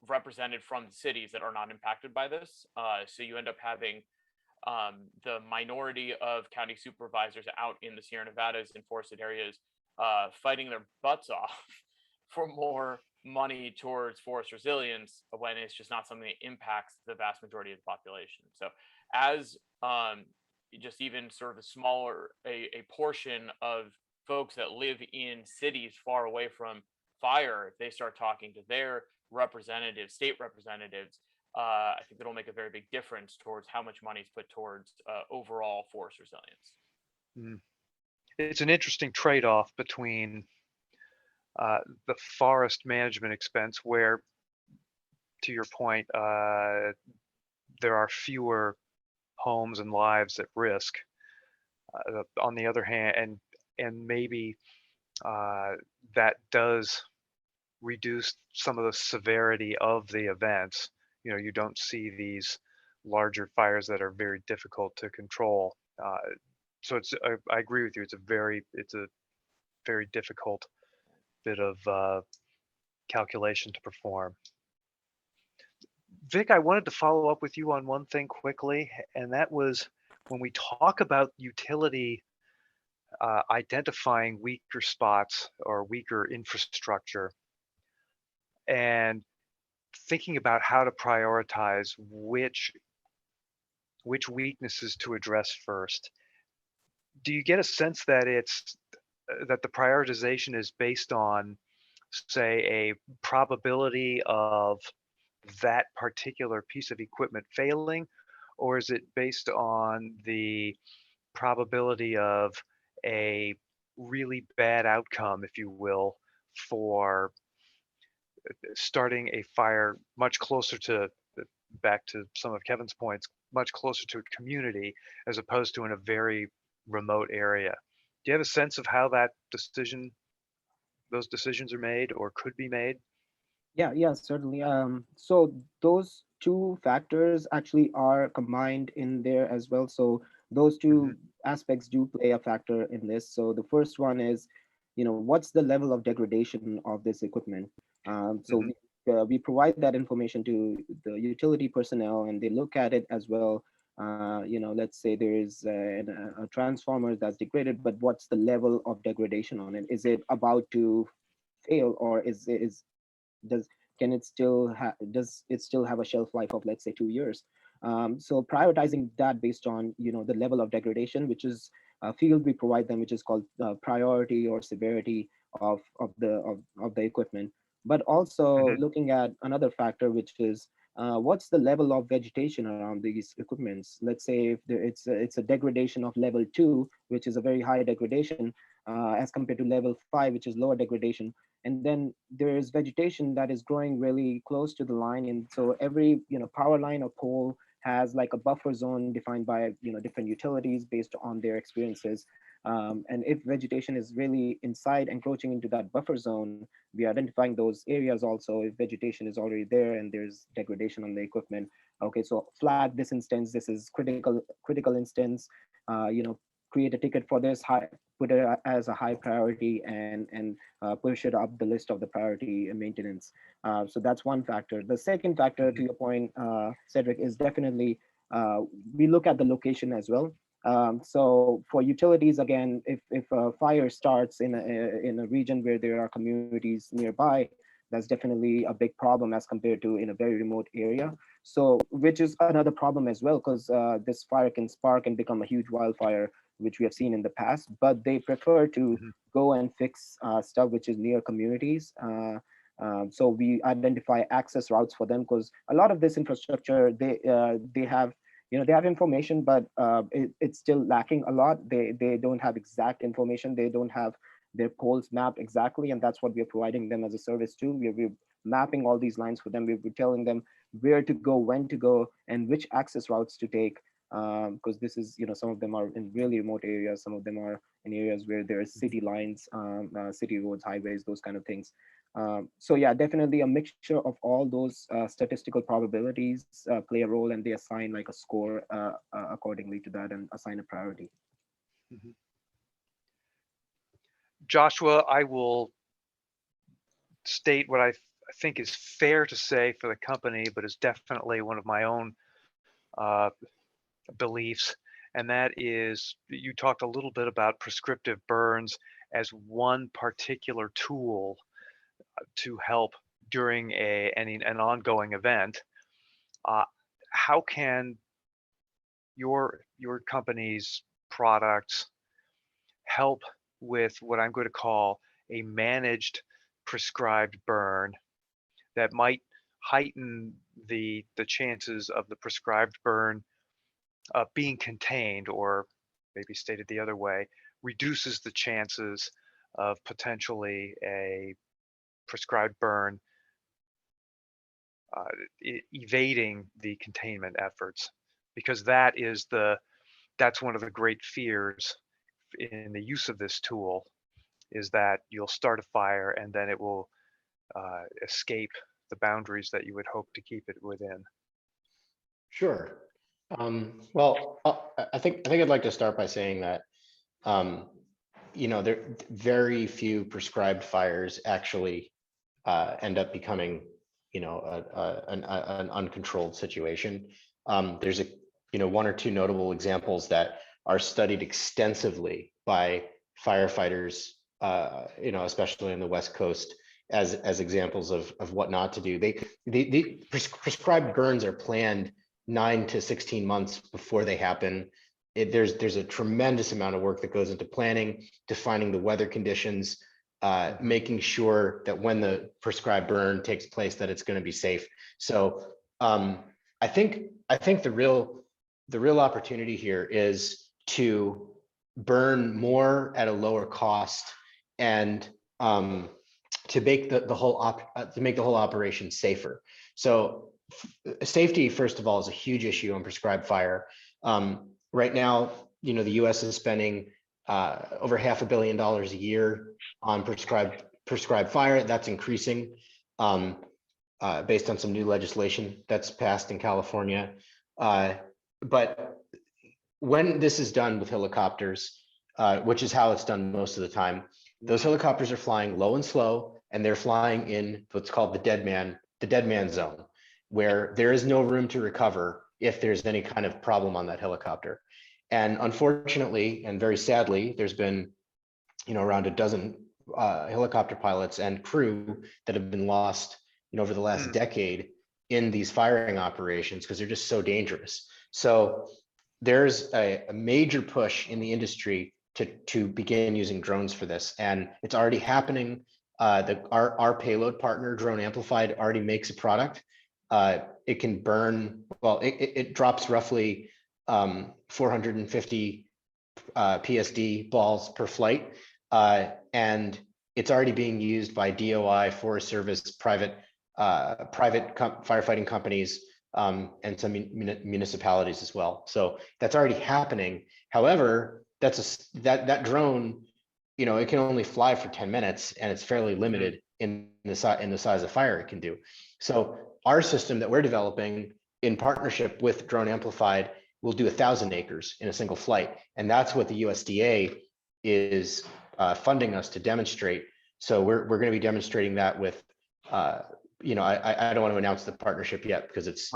represented from the cities that are not impacted by this. So you end up having the minority of county supervisors out in the Sierra Nevadas and forested areas fighting their butts off for more money towards forest resilience when it's just not something that impacts the vast majority of the population. So as just even sort of a smaller, a portion of folks that live in cities far away from fire, if they start talking to their representatives, state representatives, I think it'll make a very big difference towards how much money is put towards overall forest resilience. It's an interesting trade-off between the forest management expense, where, to your point, there are fewer homes and lives at risk. On the other hand, and maybe that does reduce some of the severity of the events. You know, you don't see these larger fires that are very difficult to control. So I agree with you. It's a very difficult bit of calculation to perform. Vic, I wanted to follow up with you on one thing quickly, and that was when we talk about utility identifying weaker spots or weaker infrastructure and thinking about how to prioritize which weaknesses to address first. Do you get a sense that that the prioritization is based on, say, a probability of that particular piece of equipment failing, or is it based on the probability of a really bad outcome, if you will, for starting a fire much closer to, back to some of Kevin's points, much closer to a community as opposed to in a very remote area? Do you have a sense of how those decisions are made or could be made? Yeah, certainly. So those two factors actually are combined in there as well. So those two aspects do play a factor in this. So the first one is, what's the level of degradation of this equipment? So we provide that information to the utility personnel, and they look at it as well. Let's say there is a transformer that's degraded, but what's the level of degradation on it? Is it about to fail, or does it still have a shelf life of, let's say, 2 years? So prioritizing that based on the level of degradation, which is a field we provide them, which is called priority or severity of the equipment. But also looking at another factor, which is what's the level of vegetation around these equipments? Let's say if it's a degradation of level 2, which is a very high degradation, as compared to level 5, which is lower degradation. And then there is vegetation that is growing really close to the line, and so every power line or pole has like a buffer zone defined by different utilities based on their experiences. And if vegetation is really inside, encroaching into that buffer zone, we are identifying those areas also. If vegetation is already there and there's degradation on the equipment, okay, so flag this instance. This is critical instance. Create a ticket for this, put it as a high priority, and push it up the list of the priority maintenance. So that's one factor. The second factor, to your point, Cedric, is definitely we look at the location as well. So for utilities, again, if a fire starts in a region where there are communities nearby, that's definitely a big problem as compared to in a very remote area. So which is another problem as well, because this fire can spark and become a huge wildfire which we have seen in the past, but they prefer to go and fix stuff which is near communities. So we identify access routes for them, because a lot of this infrastructure, they have, they have information, but it's still lacking a lot. They don't have exact information. They don't have their poles mapped exactly, and that's what we're providing them as a service too. We're mapping all these lines for them. We're telling them where to go, when to go, and which access routes to take, because this is, some of them are in really remote areas. Some of them are in areas where there are city lines, city roads, highways, those kind of things. So yeah, definitely a mixture of all those statistical probabilities play a role, and they assign like a score accordingly to that and assign a priority. Joshua, I will state what I think is fair to say for the company, but is definitely one of my own beliefs. And that is, you talked a little bit about prescriptive burns as one particular tool to help during an ongoing event. How can your company's products help with what I'm going to call a managed prescribed burn that might heighten the chances of the prescribed burn being contained, or maybe stated the other way, reduces the chances of potentially a prescribed burn evading the containment efforts, because that's one of the great fears in the use of this tool, is that you'll start a fire and then it will escape the boundaries that you would hope to keep it within. Sure. Well, I think I'd like to start by saying that there very few prescribed fires actually end up becoming an uncontrolled situation. There's one or two notable examples that are studied extensively by firefighters, especially on the West Coast, as examples of what not to do. The prescribed burns are planned 9 to 16 months before they happen. There's a tremendous amount of work that goes into planning, defining the weather conditions, making sure that when the prescribed burn takes place, that it's going to be safe. So I think the real opportunity here is to burn more at a lower cost, and to make the whole operation safer. So safety, first of all, is a huge issue on prescribed fire. Right now, the U.S. is spending over $500 million a year on prescribed fire. That's increasing based on some new legislation that's passed in California. But when this is done with helicopters, which is how it's done most of the time, those helicopters are flying low and slow, and they're flying in what's called the dead man zone, where there is no room to recover if there's any kind of problem on that helicopter. And unfortunately, and very sadly, there's been, around a dozen helicopter pilots and crew that have been lost, over the last decade in these firing operations, because they're just so dangerous. So there's a major push in the industry to begin using drones for this, and it's already happening. Our payload partner, Drone Amplified, already makes a product. It can burn, well, it drops roughly 450 PSD balls per flight, and it's already being used by DOI, Forest Service, private firefighting companies, and some municipalities as well. So that's already happening. However, that drone, it can only fly for 10 minutes, and it's fairly limited in the size of fire it can do. So our system that we're developing in partnership with Drone Amplified will do 1,000 acres in a single flight, and that's what the USDA is funding us to demonstrate. So we're going to be demonstrating that with, I don't want to announce the partnership yet because it's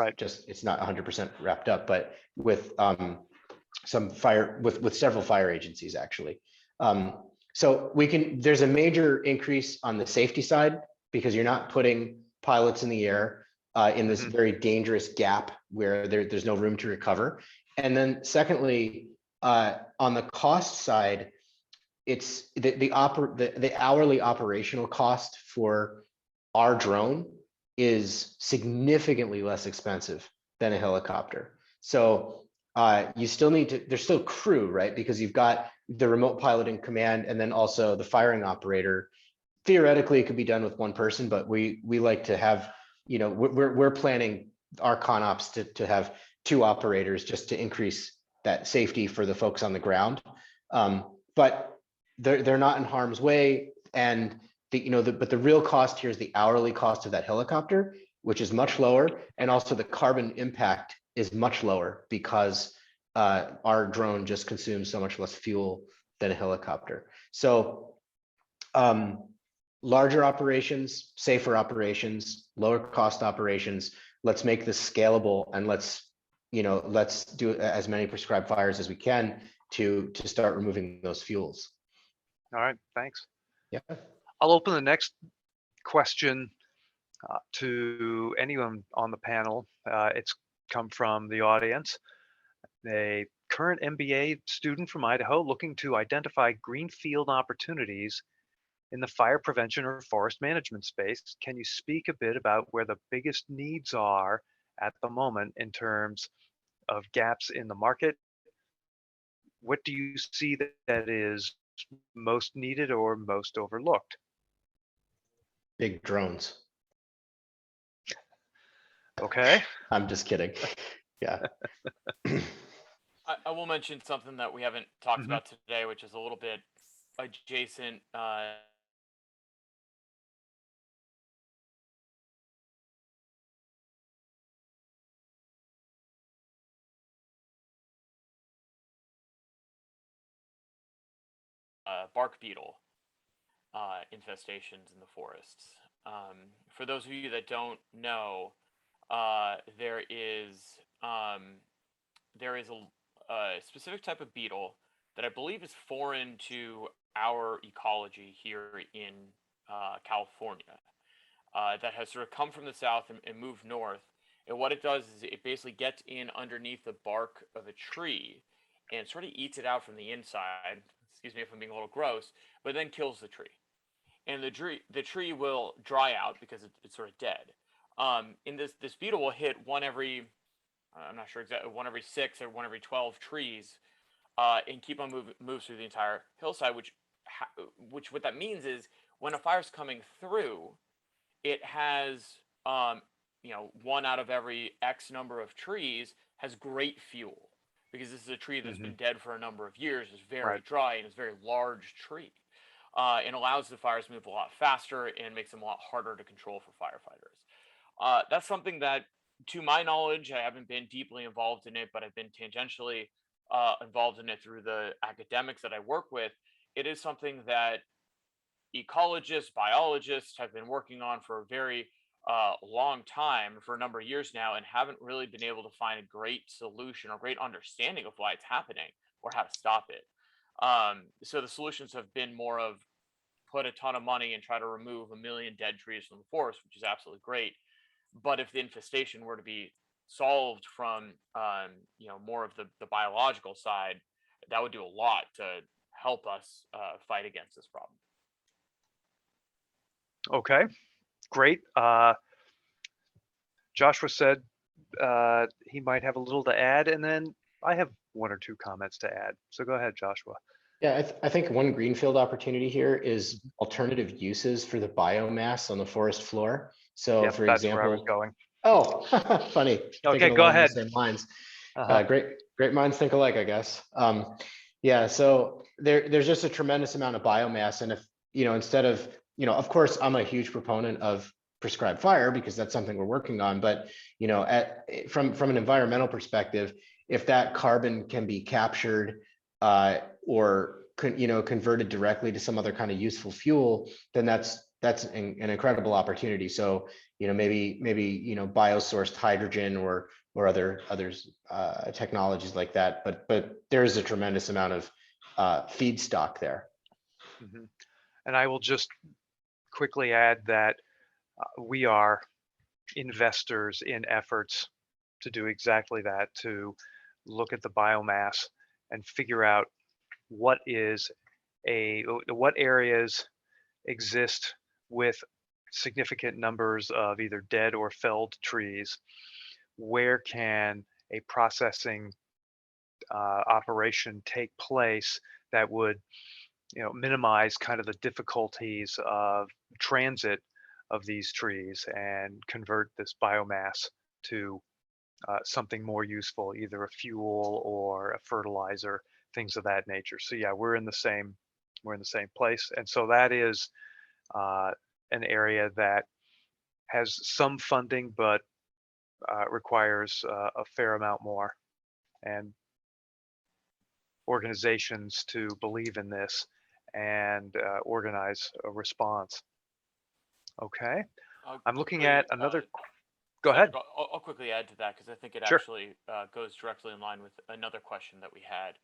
it's not 100% wrapped up, but with with several fire agencies actually. So there's a major increase on the safety side, because you're not putting pilots in the air in this very dangerous gap where there's no room to recover. And then secondly, On the cost side, it's the hourly operational cost for our drone is significantly less expensive than a helicopter. So you still need to, there's still crew, right? Because you've got the remote piloting command and then also the firing operator. Theoretically, it could be done with one person, but we like to have, you know, we're planning our ConOps to have 2 operators just to increase that safety for the folks on the ground. But they're not in harm's way, and but the real cost here is the hourly cost of that helicopter, which is much lower, and also the carbon impact is much lower because our drone just consumes so much less fuel than a helicopter. So larger operations, safer operations, lower cost operations. Let's make this scalable, and let's do as many prescribed fires as we can to start removing those fuels. All right, thanks. Yeah. I'll open the next question to anyone on the panel. It's come from the audience. A current MBA student from Idaho looking to identify greenfield opportunities in the fire prevention or forest management space. Can you speak a bit about where the biggest needs are at the moment in terms of gaps in the market? What do you see that is most needed or most overlooked? Big drones. Okay. I'm just kidding. Yeah. I will mention something that we haven't talked about today, which is a little bit adjacent. Bark beetle infestations in the forests. For those of you that don't know, there is a specific type of beetle that I believe is foreign to our ecology here in California, that has sort of come from the south and moved north. And what it does is it basically gets in underneath the bark of a tree and sort of eats it out from the inside. Excuse me if I'm being a little gross, but then kills the tree. And the tree will dry out because it's sort of dead. And this beetle will hit one every, I'm not sure exactly, one every 6 or one every 12 trees, and keep on moves through the entire hillside. Which what that means is when a fire's coming through, it has one out of every X number of trees has great fuel, because this is a tree that's been dead for a number of years, is very dry, and is a very large tree. And allows the fires to move a lot faster and makes them a lot harder to control for firefighters. That's something that, to my knowledge, I haven't been deeply involved in it, but I've been tangentially involved in it through the academics that I work with. It is something that ecologists, biologists have been working on for a very long time, for a number of years now, and haven't really been able to find a great solution or great understanding of why it's happening or how to stop it. So the solutions have been more of put a ton of money and try to remove 1 million dead trees from the forest, which is absolutely great. But if the infestation were to be solved from more of the biological side, that would do a lot to help us fight against this problem. Okay, great. Joshua said he might have a little to add, and then I have 1 or 2 comments to add. So go ahead, Joshua. Yeah, I think one greenfield opportunity here is alternative uses for the biomass on the forest floor. So, Yep, for that's example, where I was going. Oh, funny. Okay, Thinking go along the ahead. same lines. Uh-huh. Great minds think alike, I guess. Yeah, so there's just a tremendous amount of biomass, and if instead of of course, I'm a huge proponent of prescribed fire because that's something we're working on. But from an environmental perspective, if that carbon can be captured or converted directly to some other kind of useful fuel, then that's an incredible opportunity. So maybe biosourced hydrogen or others technologies like that. But there is a tremendous amount of feedstock there. And I will just quickly add that we are investors in efforts to do exactly that, to look at the biomass and figure out what areas exist with significant numbers of either dead or felled trees. Where can a processing operation take place that would, minimize kind of the difficulties of transit of these trees and convert this biomass to something more useful, either a fuel or a fertilizer, things of that nature. So yeah, we're in the same place, and so that is an area that has some funding, but requires a fair amount more, and organizations to believe in this and organize a response. Okay, I'm looking at another. Go ahead. I'll quickly add to that because I think it Sure. actually goes directly in line with another question that we had,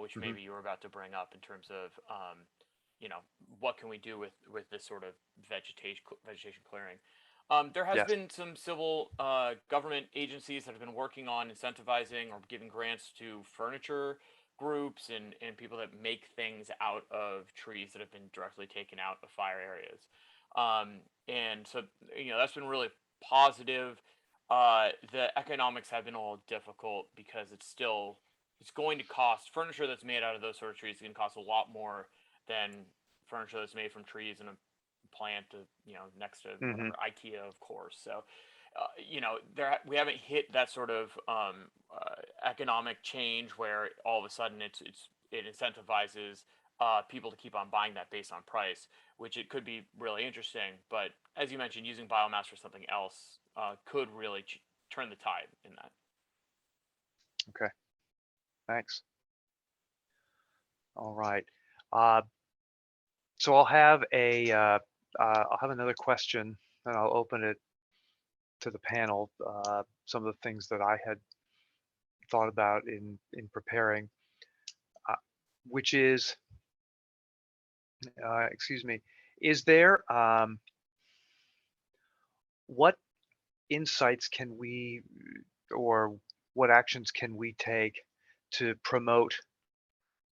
which Mhm. maybe you were about to bring up in terms of, what can we do with this sort of vegetation clearing. There has Yes. been some civil government agencies that have been working on incentivizing or giving grants to furniture groups and people that make things out of trees that have been directly taken out of fire areas. And so, that's been really positive. The economics have been a little difficult because it's going to cost furniture that's made out of those sort of trees is going to cost a lot more than furniture that's made from trees in a plant, next to Mhm. whatever IKEA, of course. So, we haven't hit that sort of economic change where all of a sudden it incentivizes people to keep on buying that based on price, which it could be really interesting. But as you mentioned, using biomass for something else could really turn the tide in that. Okay. Thanks. All right. Uh, so I'll have another question, and I'll open it to the panel. Some of the things that I had thought about in preparing, which is, excuse me, is there what insights can we or what actions can we take to promote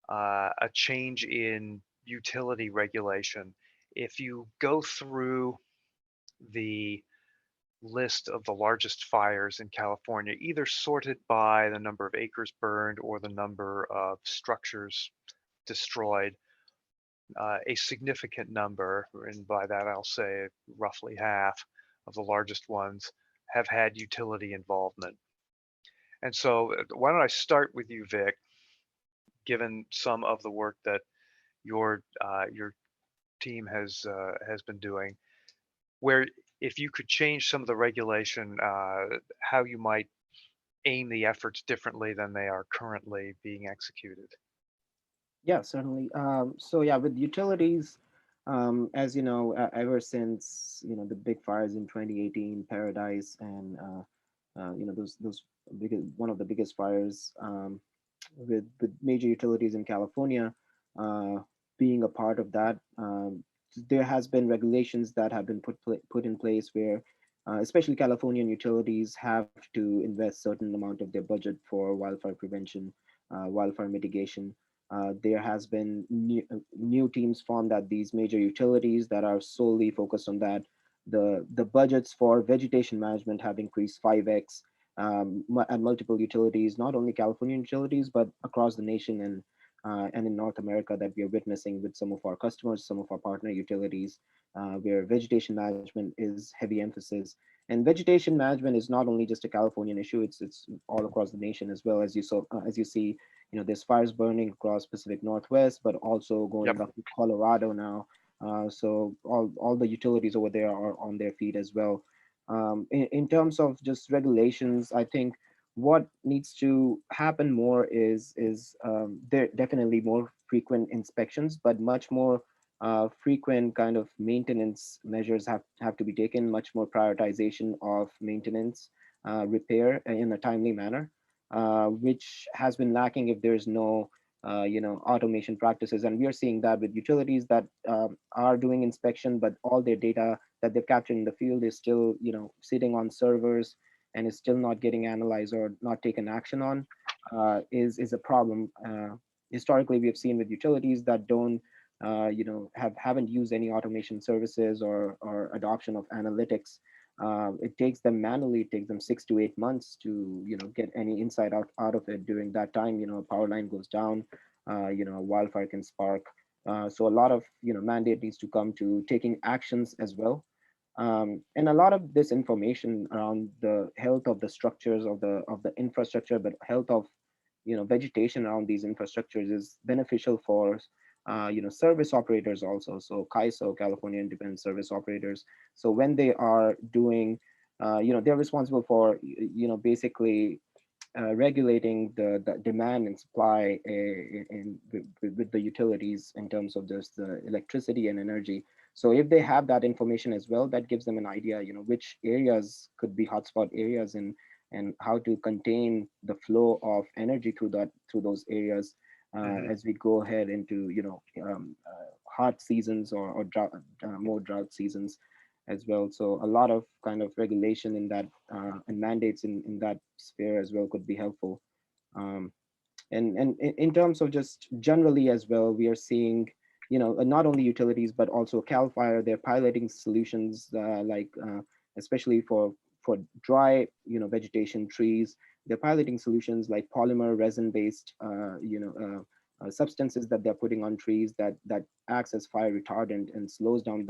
a change in utility regulation? If you go through the list of the largest fires in California, either sorted by the number of acres burned or the number of structures destroyed, a significant number, and by that I'll say roughly half of the largest ones, have had utility involvement. And so why don't I start with you, Vic, given some of the work that your team has been doing, where if you could change some of the regulation, how you might aim the efforts differently than they are currently being executed. Yeah, certainly. So yeah, with utilities, as you know, ever since the big fires in 2018, Paradise, and those one of the biggest fires, with major utilities in California being a part of that. There has been regulations that have been put in place where, especially Californian utilities, have to invest certain amount of their budget for wildfire prevention, wildfire mitigation. There has been new teams formed at these major utilities that are solely focused on that. The budgets for vegetation management have increased 5x at multiple utilities, not only California utilities, but across the nation and in North America, that we are witnessing with some of our customers, some of our partner utilities, where vegetation management is heavy emphasis. And vegetation management is not only just a Californian issue; it's all across the nation as well. As you see, there's fires burning across Pacific Northwest, but also Yep. going up to Colorado now. So all the utilities over there are on their feet as well. In terms of just regulations, I think what needs to happen more is there definitely more frequent inspections, but much more frequent kind of maintenance measures have to be taken, much more prioritization of maintenance, repair in a timely manner, which has been lacking if there's no automation practices. And we are seeing that with utilities that are doing inspection, but all their data that they've captured in the field is still sitting on servers and is still not getting analyzed or not taken action on. is a problem. Historically, we have seen with utilities that don't haven't used any automation services or adoption of analytics. It takes them manually, it takes them 6 to 8 months to get any insight out of it. During that time, a power line goes down, a wildfire can spark. So a lot of mandate needs to come to taking actions as well. And a lot of this information around the health of the structures of the infrastructure, but health of vegetation around these infrastructures is beneficial for service operators also. So CAISO, California Independent Service Operators. So when they are doing, they're responsible for basically regulating the demand and supply with the utilities in terms of just the electricity and energy. So if they have that information as well, that gives them an idea, which areas could be hotspot areas and how to contain the flow of energy through those areas as we go ahead into hot seasons or drought, more drought seasons as well. So a lot of kind of regulation in that and mandates in that sphere as well could be helpful. And in terms of just generally as well, we are seeing, not only utilities, but also CAL FIRE, they're piloting solutions especially for dry, vegetation trees. They're piloting solutions like polymer resin-based, substances that they're putting on trees that acts as fire retardant and slows down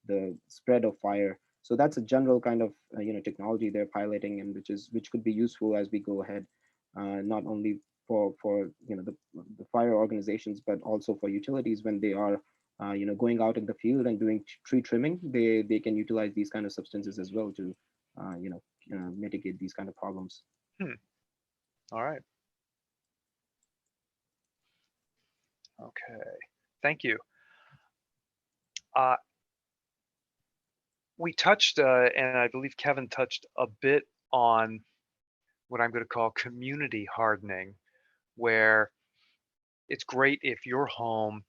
the spread of fire. So that's a general kind of technology they're piloting, and which could be useful as we go ahead, not only for the fire organizations, but also for utilities when they are going out in the field and doing tree trimming. They can utilize these kind of substances as well to mitigate these kind of problems. All right. Okay. Thank you. We touched, and I believe Kevin touched a bit on what I'm going to call community hardening, where it's great if your home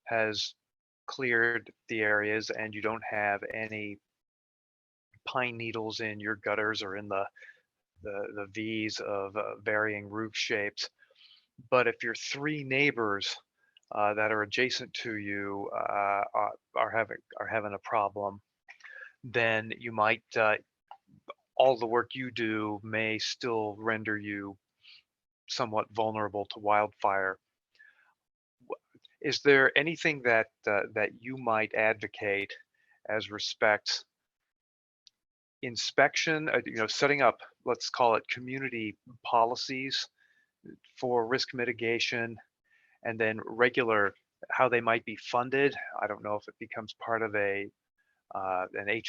has cleared the areas and you don't have any pine needles in your gutters or in the V's of varying roof shapes. But if your three neighbors that are adjacent to you are having a problem, then you might all the work you do may still render you somewhat vulnerable to wildfire. Is there anything that that you might advocate as respects inspection, setting up, let's call it community policies for risk mitigation, and then regular, how they might be funded? I don't know if it becomes part of an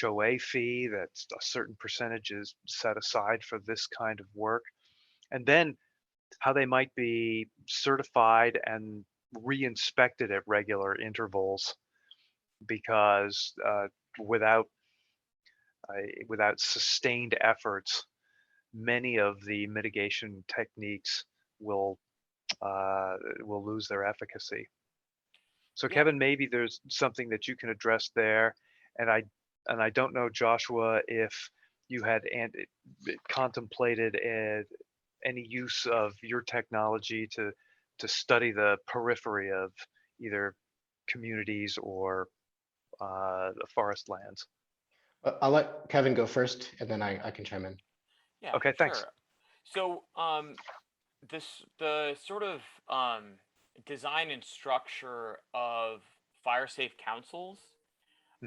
HOA fee that's a certain percentage is set aside for this kind of work, and then how they might be certified and re-inspected at regular intervals, because without sustained efforts, many of the mitigation techniques will lose their efficacy. So Yeah. Kevin, maybe there's something that you can address there, and I don't know, Joshua, if you had contemplated any use of your technology to study the periphery of either communities or the forest lands. I'll let Kevin go first, and then I can chime in. Yeah, Okay, thanks. sure. So the sort of design and structure of fire safe councils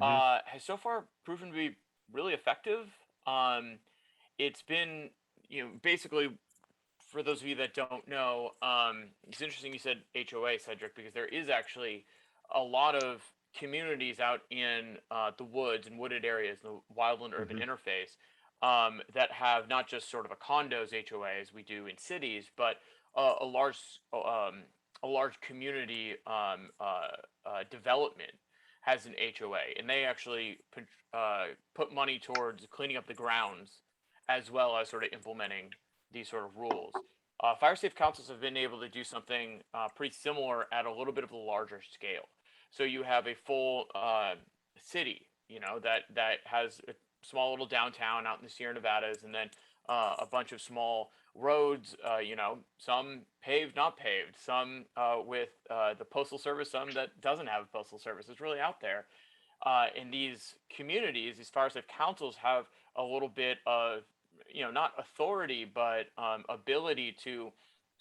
has so far proven to be really effective. It's been, basically, for those of you that don't know, it's interesting you said HOA, Cedric, because there is actually a lot of communities out in the woods and wooded areas, the wildland urban interface, that have not just sort of a condos HOA as we do in cities, but a large community development has an HOA, and they actually put money towards cleaning up the grounds as well as sort of implementing these sort of rules. Fire safe councils have been able to do something pretty similar at a little bit of a larger scale. So you have a full city, that has a small little downtown out in the Sierra Nevadas, and then a bunch of small roads, some paved, not paved, some with the postal service, some that doesn't have a postal service. It's really out there. In these communities, these fire safe councils have a little bit of, not authority, but ability to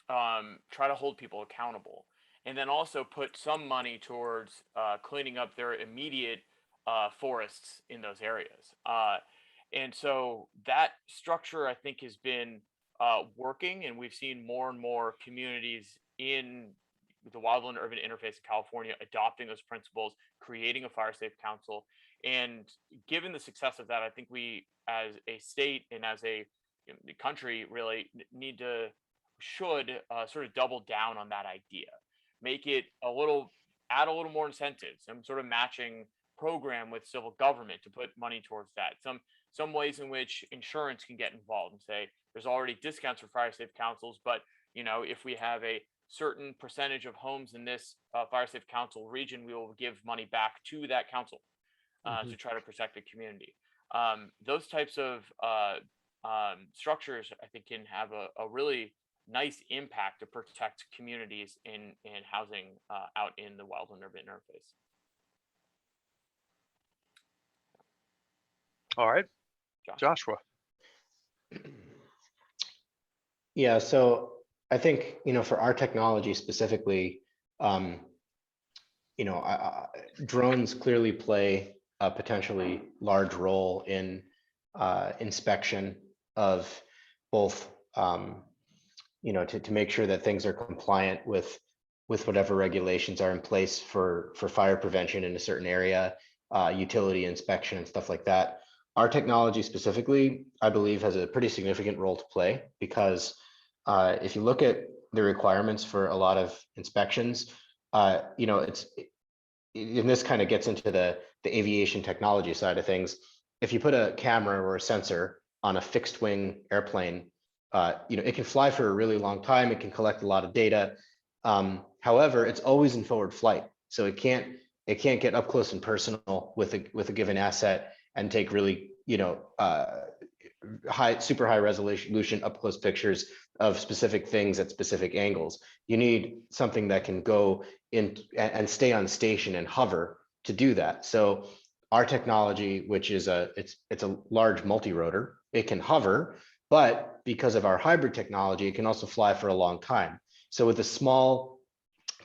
try to hold people accountable, and then also put some money towards cleaning up their immediate forests in those areas. And so that structure, I think, has been working, and we've seen more and more communities in the wildland urban interface of California adopting those principles, creating a fire safe council. And given the success of that, I think we, as a state and as a country, really should sort of double down on that idea, make it add a little more incentives, some sort of matching program with civil government to put money towards that. Some ways in which insurance can get involved and say there's already discounts for fire safe councils, but if we have a certain percentage of homes in this fire safe council region, we will give money back to that council to try to protect the community. Those types of structures, I think, can have a really nice impact to protect communities in housing out in the wildland urban interface. All right, Joshua. Yeah, so I think, for our technology specifically, drones clearly play a potentially large role in inspection of both, to make sure that things are compliant with whatever regulations are in place for fire prevention in a certain area, utility inspection and stuff like that. Our technology specifically, I believe, has a pretty significant role to play, because if you look at the requirements for a lot of inspections, and this kind of gets into the aviation technology side of things. If you put a camera or a sensor on a fixed wing airplane, it can fly for a really long time. It can collect a lot of data. However, it's always in forward flight, so it can't get up close and personal with a given asset and take really, super high resolution up close pictures of specific things at specific angles. You need something that can go in and stay on station and hover to do that. So our technology, which is it's a large multi-rotor, it can hover, but because of our hybrid technology, it can also fly for a long time. So with a small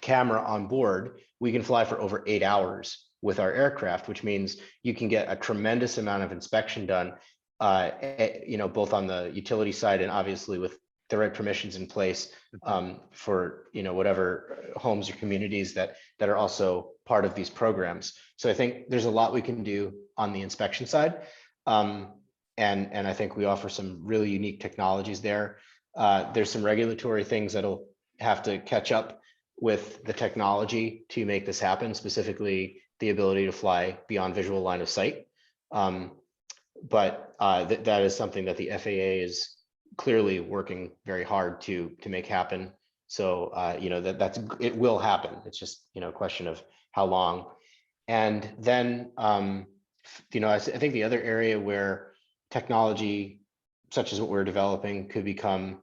camera on board, we can fly for over 8 hours with our aircraft, which means you can get a tremendous amount of inspection done, both on the utility side and obviously with the right permissions in place for whatever homes or communities that are also part of these programs. So I think there's a lot we can do on the inspection side, and I think we offer some really unique technologies there. There's some regulatory things that'll have to catch up with the technology to make this happen, specifically the ability to fly beyond visual line of sight. But that is something that the FAA is clearly working very hard to make happen. So it will happen. It's just a question of how long. And then I think the other area where technology such as what we're developing could become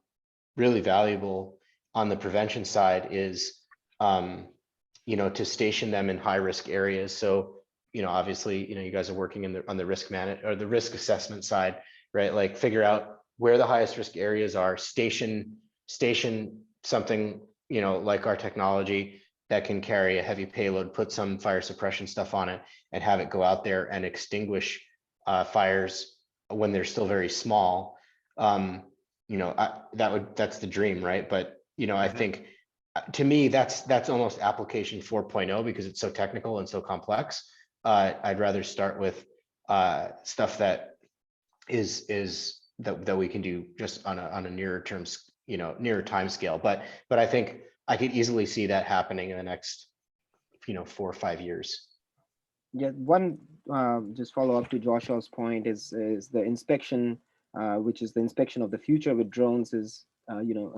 really valuable on the prevention side is to station them in high risk areas. So obviously you guys are working on the risk or the risk assessment side, right? Like figure out where the highest risk areas are, station something like our technology that can carry a heavy payload, put some fire suppression stuff on it, and have it go out there and extinguish fires when they're still very small. That's the dream, right? But I think to me that's almost application 4.0 because it's so technical and so complex. I'd rather start with stuff that is that we can do just on a nearer terms, nearer time scale. But I think I could easily see that happening in the next 4 or 5 years. Yeah, one just follow up to Joshua's point is the inspection, which is the inspection of the future with drones is,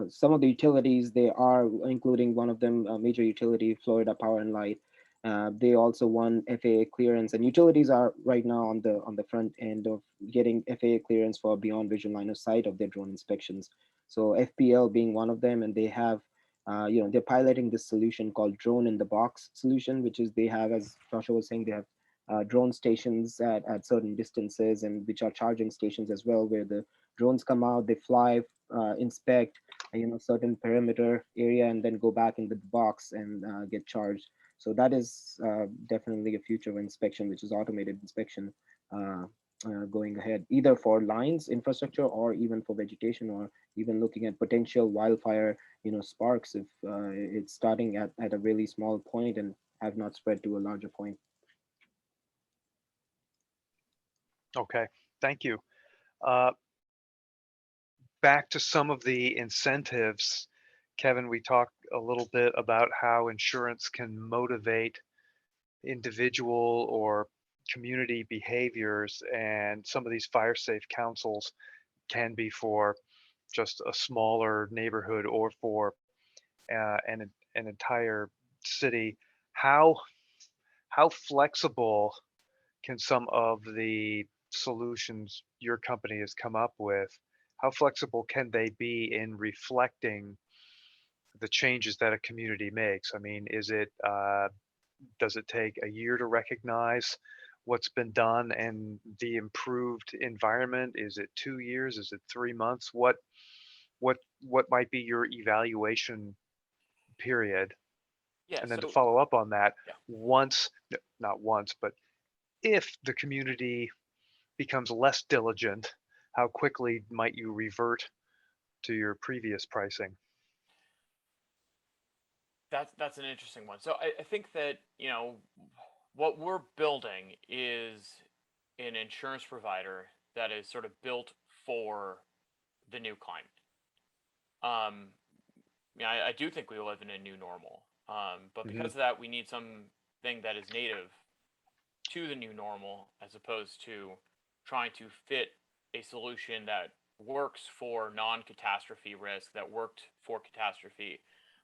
some of the utilities, they are including one of them, major utility, Florida Power and Light. They also won FAA clearance, and utilities are right now on the front end of getting FAA clearance for beyond visual line of sight of their drone inspections. So FPL being one of them, and they have, they're piloting this solution called drone in the box solution, which is they have, as Joshua was saying, they have drone stations at certain distances, and which are charging stations as well, where the drones come out, they fly, inspect, certain perimeter area, and then go back into the box and get charged. So that is definitely a future of inspection, which is automated inspection going ahead, either for lines, infrastructure, or even for vegetation, or even looking at potential wildfire, sparks if it's starting at a really small point and have not spread to a larger point. Okay, thank you. Uh, Back to some of the incentives, Kevin, we talked a little bit about how insurance can motivate individual or community behaviors, and some of these fire safe councils can be for just a smaller neighborhood or for an entire city. How flexible can some of the solutions your company has come up with, how flexible can they be in reflecting the changes that a community makes? I mean, does it take a year to recognize what's been done and the improved environment? Is it 2 years? Is it 3 months? What might be your evaluation period? Yeah. And then to So follow up on that, yeah. not once, but if the community becomes less diligent, how quickly might you revert to your previous pricing? That's an interesting one. So I think that, what we're building is an insurance provider that is sort of built for the new climate. Um, I do think we live in a new normal. But Mhm. because of that, we need something that is native to the new normal, as opposed to trying to fit a solution that works for non-catastrophe risk, that worked for catastrophe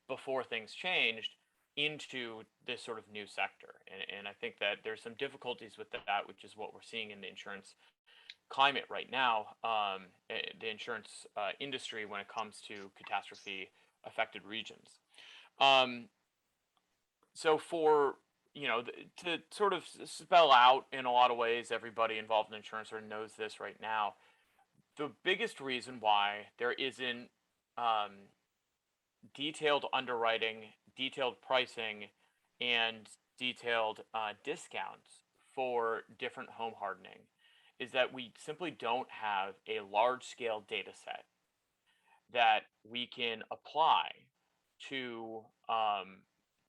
before things changed, into this sort of new sector. And I think that there's some difficulties with that, which is what we're seeing in the insurance climate right now, the insurance industry, when it comes to catastrophe affected regions. Um, so for to sort of spell out in a lot of ways, everybody involved in insurance sort of knows this right now. The biggest reason why there isn't um, detailed underwriting, detailed pricing, and detailed discounts for different home hardening is that we simply don't have a large scale data set that we can apply to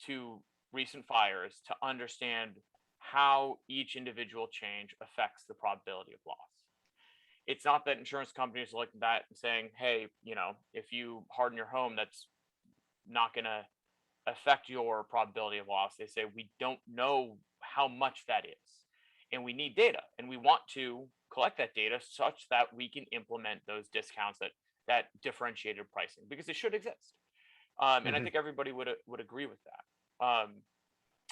to recent fires to understand how each individual change affects the probability of loss. It's not that insurance companies look at that and saying, hey, if you harden your home, that's not going to affect your probability of loss. They say, we don't know how much that is, and we need data, and we want to collect that data such that we can implement those discounts, that differentiated pricing, because it should exist. And I think everybody would agree with that.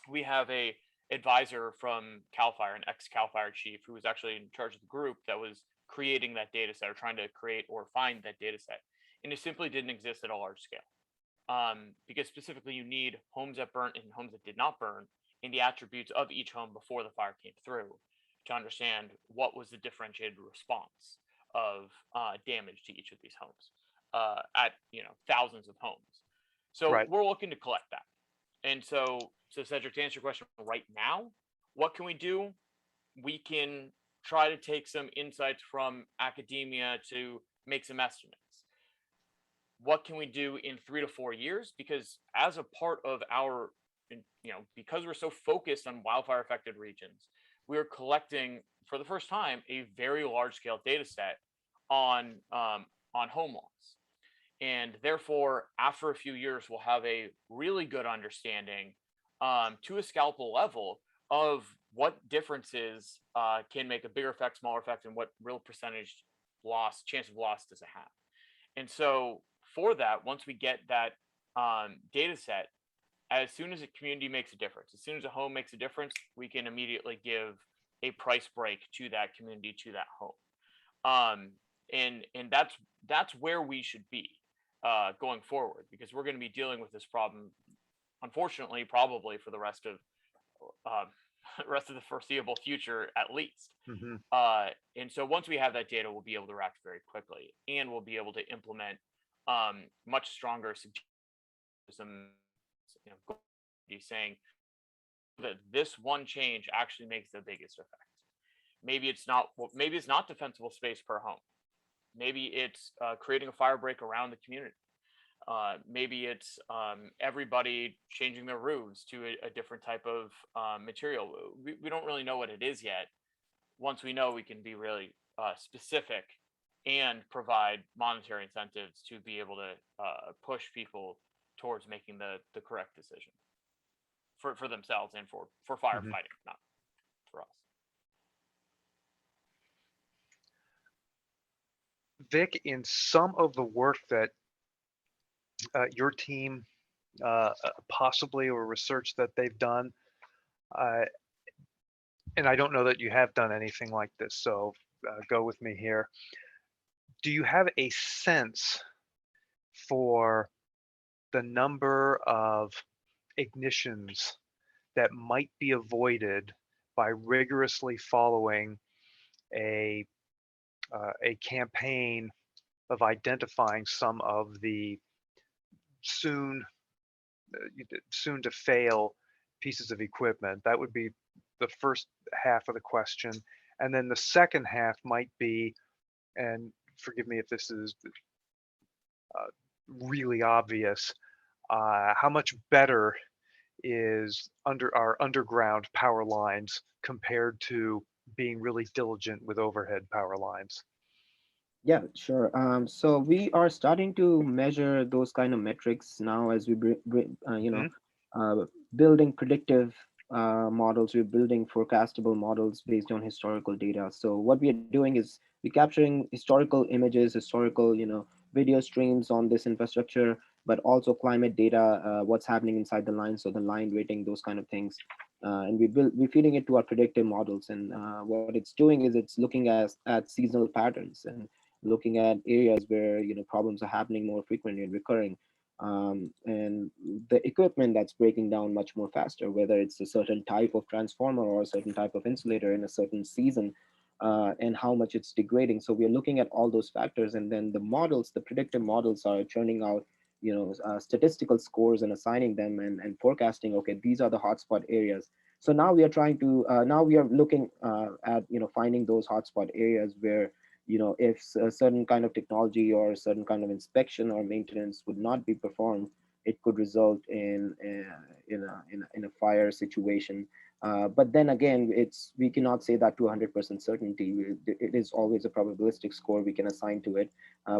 We have a advisor from Cal Fire, an ex Cal Fire chief, who was actually in charge of the group that was creating that data set, or trying to create or find that data set, and it simply didn't exist at a large scale. Because specifically, you need homes that burnt and homes that did not burn, and the attributes of each home before the fire came through, to understand what was the differentiated response of damage to each of these homes at thousands of homes. So Right. we're looking to collect that. And so Cedric, to answer your question right now, what can we do? We can try to take some insights from academia to make some estimates. What can we do in 3 to 4 years? Because as a part of our, because we're so focused on wildfire affected regions, we're collecting for the first time a very large scale data set on home loss. And therefore, after a few years, we'll have a really good understanding to a scalpel level of what differences can make a bigger effect, smaller effect, and what real percentage chance of loss does it have. And so for that, once we get that data set, as soon as a community makes a difference, as soon as a home makes a difference, we can immediately give a price break to that community, to that home. And that's where we should be going forward, because we're going to be dealing with this problem, unfortunately, probably for the rest of the foreseeable future, at least. Mm-hmm. And so once we have that data, we'll be able to react very quickly, and we'll be able to implement much stronger suggestions, saying that this one change actually makes the biggest effect. Maybe it's not defensible space per home. Maybe it's creating a fire break around the community. Maybe it's everybody changing their roofs to a different type of material. We don't really know what it is yet. Once we know, we can be really specific and provide monetary incentives to be able to push people towards making the correct decision for themselves and for firefighting, not for us. Vic, in some of the work that your team possibly, or research that they've done, and I don't know that you have done anything like this, so go with me here. Do you have a sense for the number of ignitions that might be avoided by rigorously following a campaign of identifying some of the soon to fail pieces of equipment? That would be the first half of the question. And then the second half might be, and forgive me if this is really obvious, how much better is our underground power lines compared to being really diligent with overhead power lines? Yeah, sure. So we are starting to measure those kind of metrics now as we building predictive models. We're building forecastable models based on historical data. So what we are doing is we're capturing historical images, historical video streams on this infrastructure, but also climate data, what's happening inside the line, so the line rating, those kind of things. And we're feeding it to our predictive models. And what it's doing is it's looking at seasonal patterns and looking at areas where problems are happening more frequently and recurring, and the equipment that's breaking down much more faster, whether it's a certain type of transformer or a certain type of insulator in a certain season, and how much it's degrading. So we're looking at all those factors, and then the predictive models are churning out statistical scores and assigning them and forecasting, okay, these are the hotspot areas. So now we are trying to now we are looking at finding those hotspot areas where if a certain kind of technology or a certain kind of inspection or maintenance would not be performed, it could result in a fire situation. But then again, we cannot say that to 100% certainty. It is always a probabilistic score we can assign to it,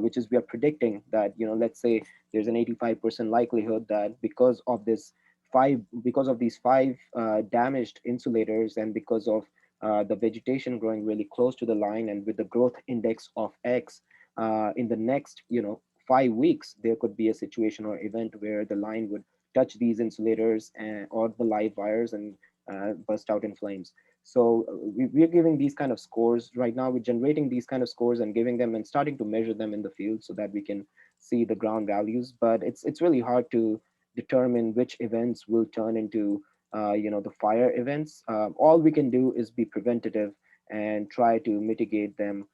which is we are predicting that let's say there's an 85% likelihood that because of these five damaged insulators, and because of the vegetation growing really close to the line, and with the growth index of X, in the next 5 weeks, there could be a situation or event where the line would touch these insulators or the live wires and burst out in flames. So we're giving these kind of scores right now. We're generating these kind of scores and giving them and starting to measure them in the field so that we can see the ground values. But it's really hard to determine which events will turn into the fire events. All we can do is be preventative and try to mitigate them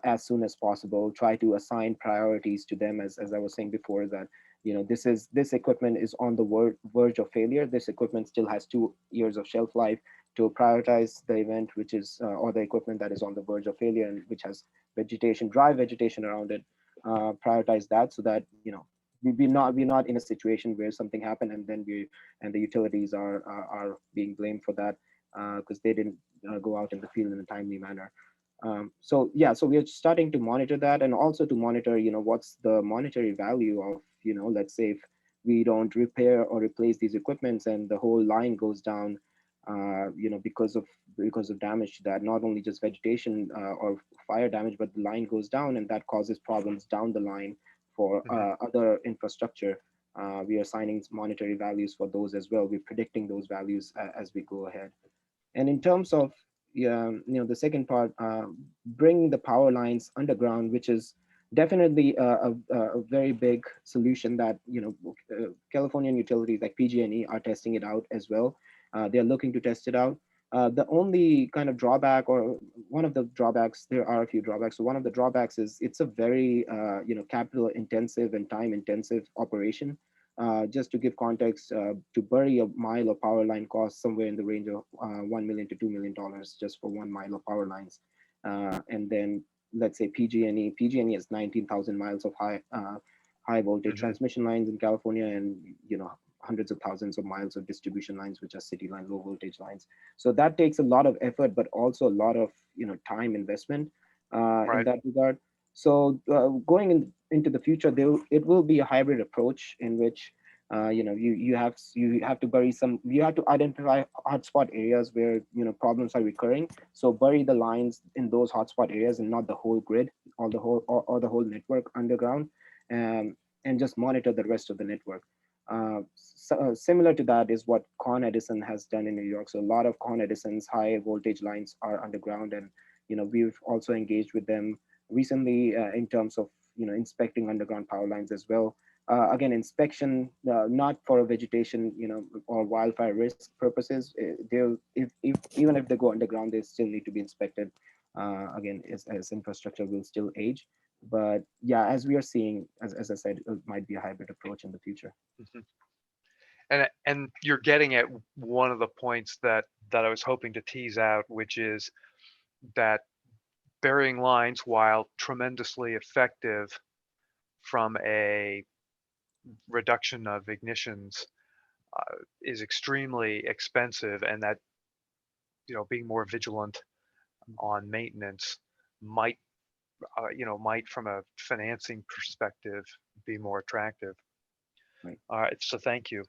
as soon as possible. Try to assign priorities to them, as I was saying before, that this equipment is on the verge of failure. This equipment still has 2 years of shelf life. To prioritize the event, which is or the equipment that is on the verge of failure and which has dry vegetation around it, prioritize that so that we're not in a situation where something happened and then the utilities are being blamed for that because they didn't go out in the field in a timely manner. So we are starting to monitor that, and also to monitor what's the monetary value of let's say if we don't repair or replace these equipments and the whole line goes down because of damage to that, not only just vegetation or fire damage, but the line goes down, and that causes problems down the line for other infrastructure. We are assigning monetary values for those as well. We're predicting those values as we go ahead. And in terms of the second part, bringing the power lines underground, which is definitely a very big solution that Californian utilities like PG&E are testing it out as well. They're looking to test it out. The only kind of drawback, or one of the drawbacks, there are a few drawbacks. So one of the drawbacks is it's a very capital intensive and time intensive operation. Just to give context, to bury a mile of power line costs somewhere in the range of $1 million to $2 million just for 1 mile of power lines. And then let's say PG&E has 19,000 miles of high voltage transmission lines in California, and hundreds of thousands of miles of distribution lines, which are city line low voltage lines. So that takes a lot of effort, but also a lot of time investment in that regard. So going into the future, it will be a hybrid approach in which you have to bury you have to identify hotspot areas where problems are recurring. So bury the lines in those hotspot areas and not the whole grid or the whole network underground, and just monitor the rest of the network. Similar to that is what Con Edison has done in New York. So a lot of Con Edison's high voltage lines are underground, and we've also engaged with them recently in terms of inspecting underground power lines as well. Again, inspection not for a vegetation or wildfire risk purposes. Even if they go underground, they still need to be inspected. Again, as infrastructure will still age. But yeah, as we are seeing, as I said, it might be a hybrid approach in the future. And you're getting at one of the points that I was hoping to tease out, which is that burying lines, while tremendously effective from a reduction of ignitions, is extremely expensive, and that being more vigilant on maintenance might from a financing perspective be more attractive. Right. All right, so thank you.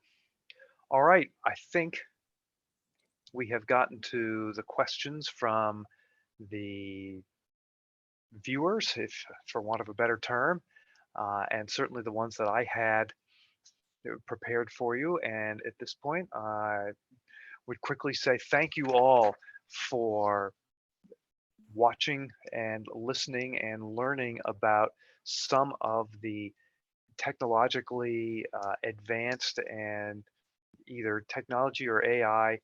All right, I think we have gotten to the questions from the viewers, if for want of a better term, and certainly the ones that I had prepared for you. And at this point, I would quickly say thank you all for watching and listening and learning about some of the technologically advanced and either technology or AI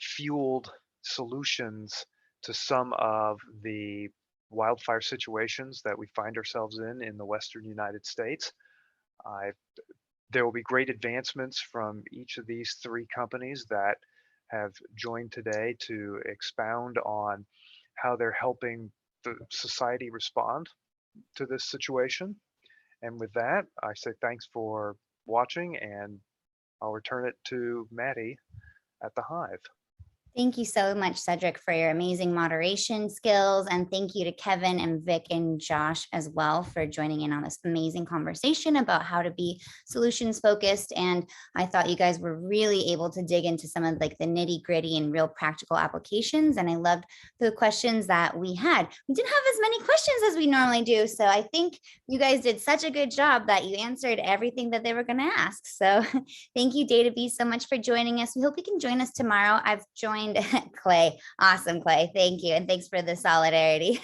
fueled solutions to some of the wildfire situations that we find ourselves in the Western United States. There will be great advancements from each of these three companies that have joined today to expound on how they're helping the society respond to this situation. And with that, I say thanks for watching, and I'll return it to Maddie at the Hive. Thank you so much, Cedric, for your amazing moderation skills. And thank you to Kevin and Vic and Josh as well for joining in on this amazing conversation about how to be solutions focused. And I thought you guys were really able to dig into some of the nitty gritty and real practical applications. And I loved the questions that we had. We didn't have as many questions as we normally do. So I think you guys did such a good job that you answered everything that they were going to ask. So thank you, Database, so much for joining us. We hope you can join us tomorrow. I've joined Clay. Awesome, Clay. Thank you. And thanks for the solidarity.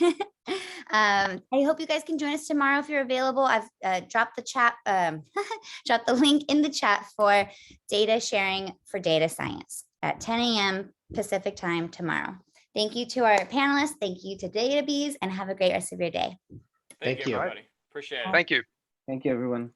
I hope you guys can join us tomorrow if you're available. I've dropped the chat, dropped the link in the chat for data sharing for data science at 10 a.m. Pacific time tomorrow. Thank you to our panelists. Thank you to Database, and have a great rest of your day. Thank you, everybody. Appreciate it. Thank you. Thank you, everyone.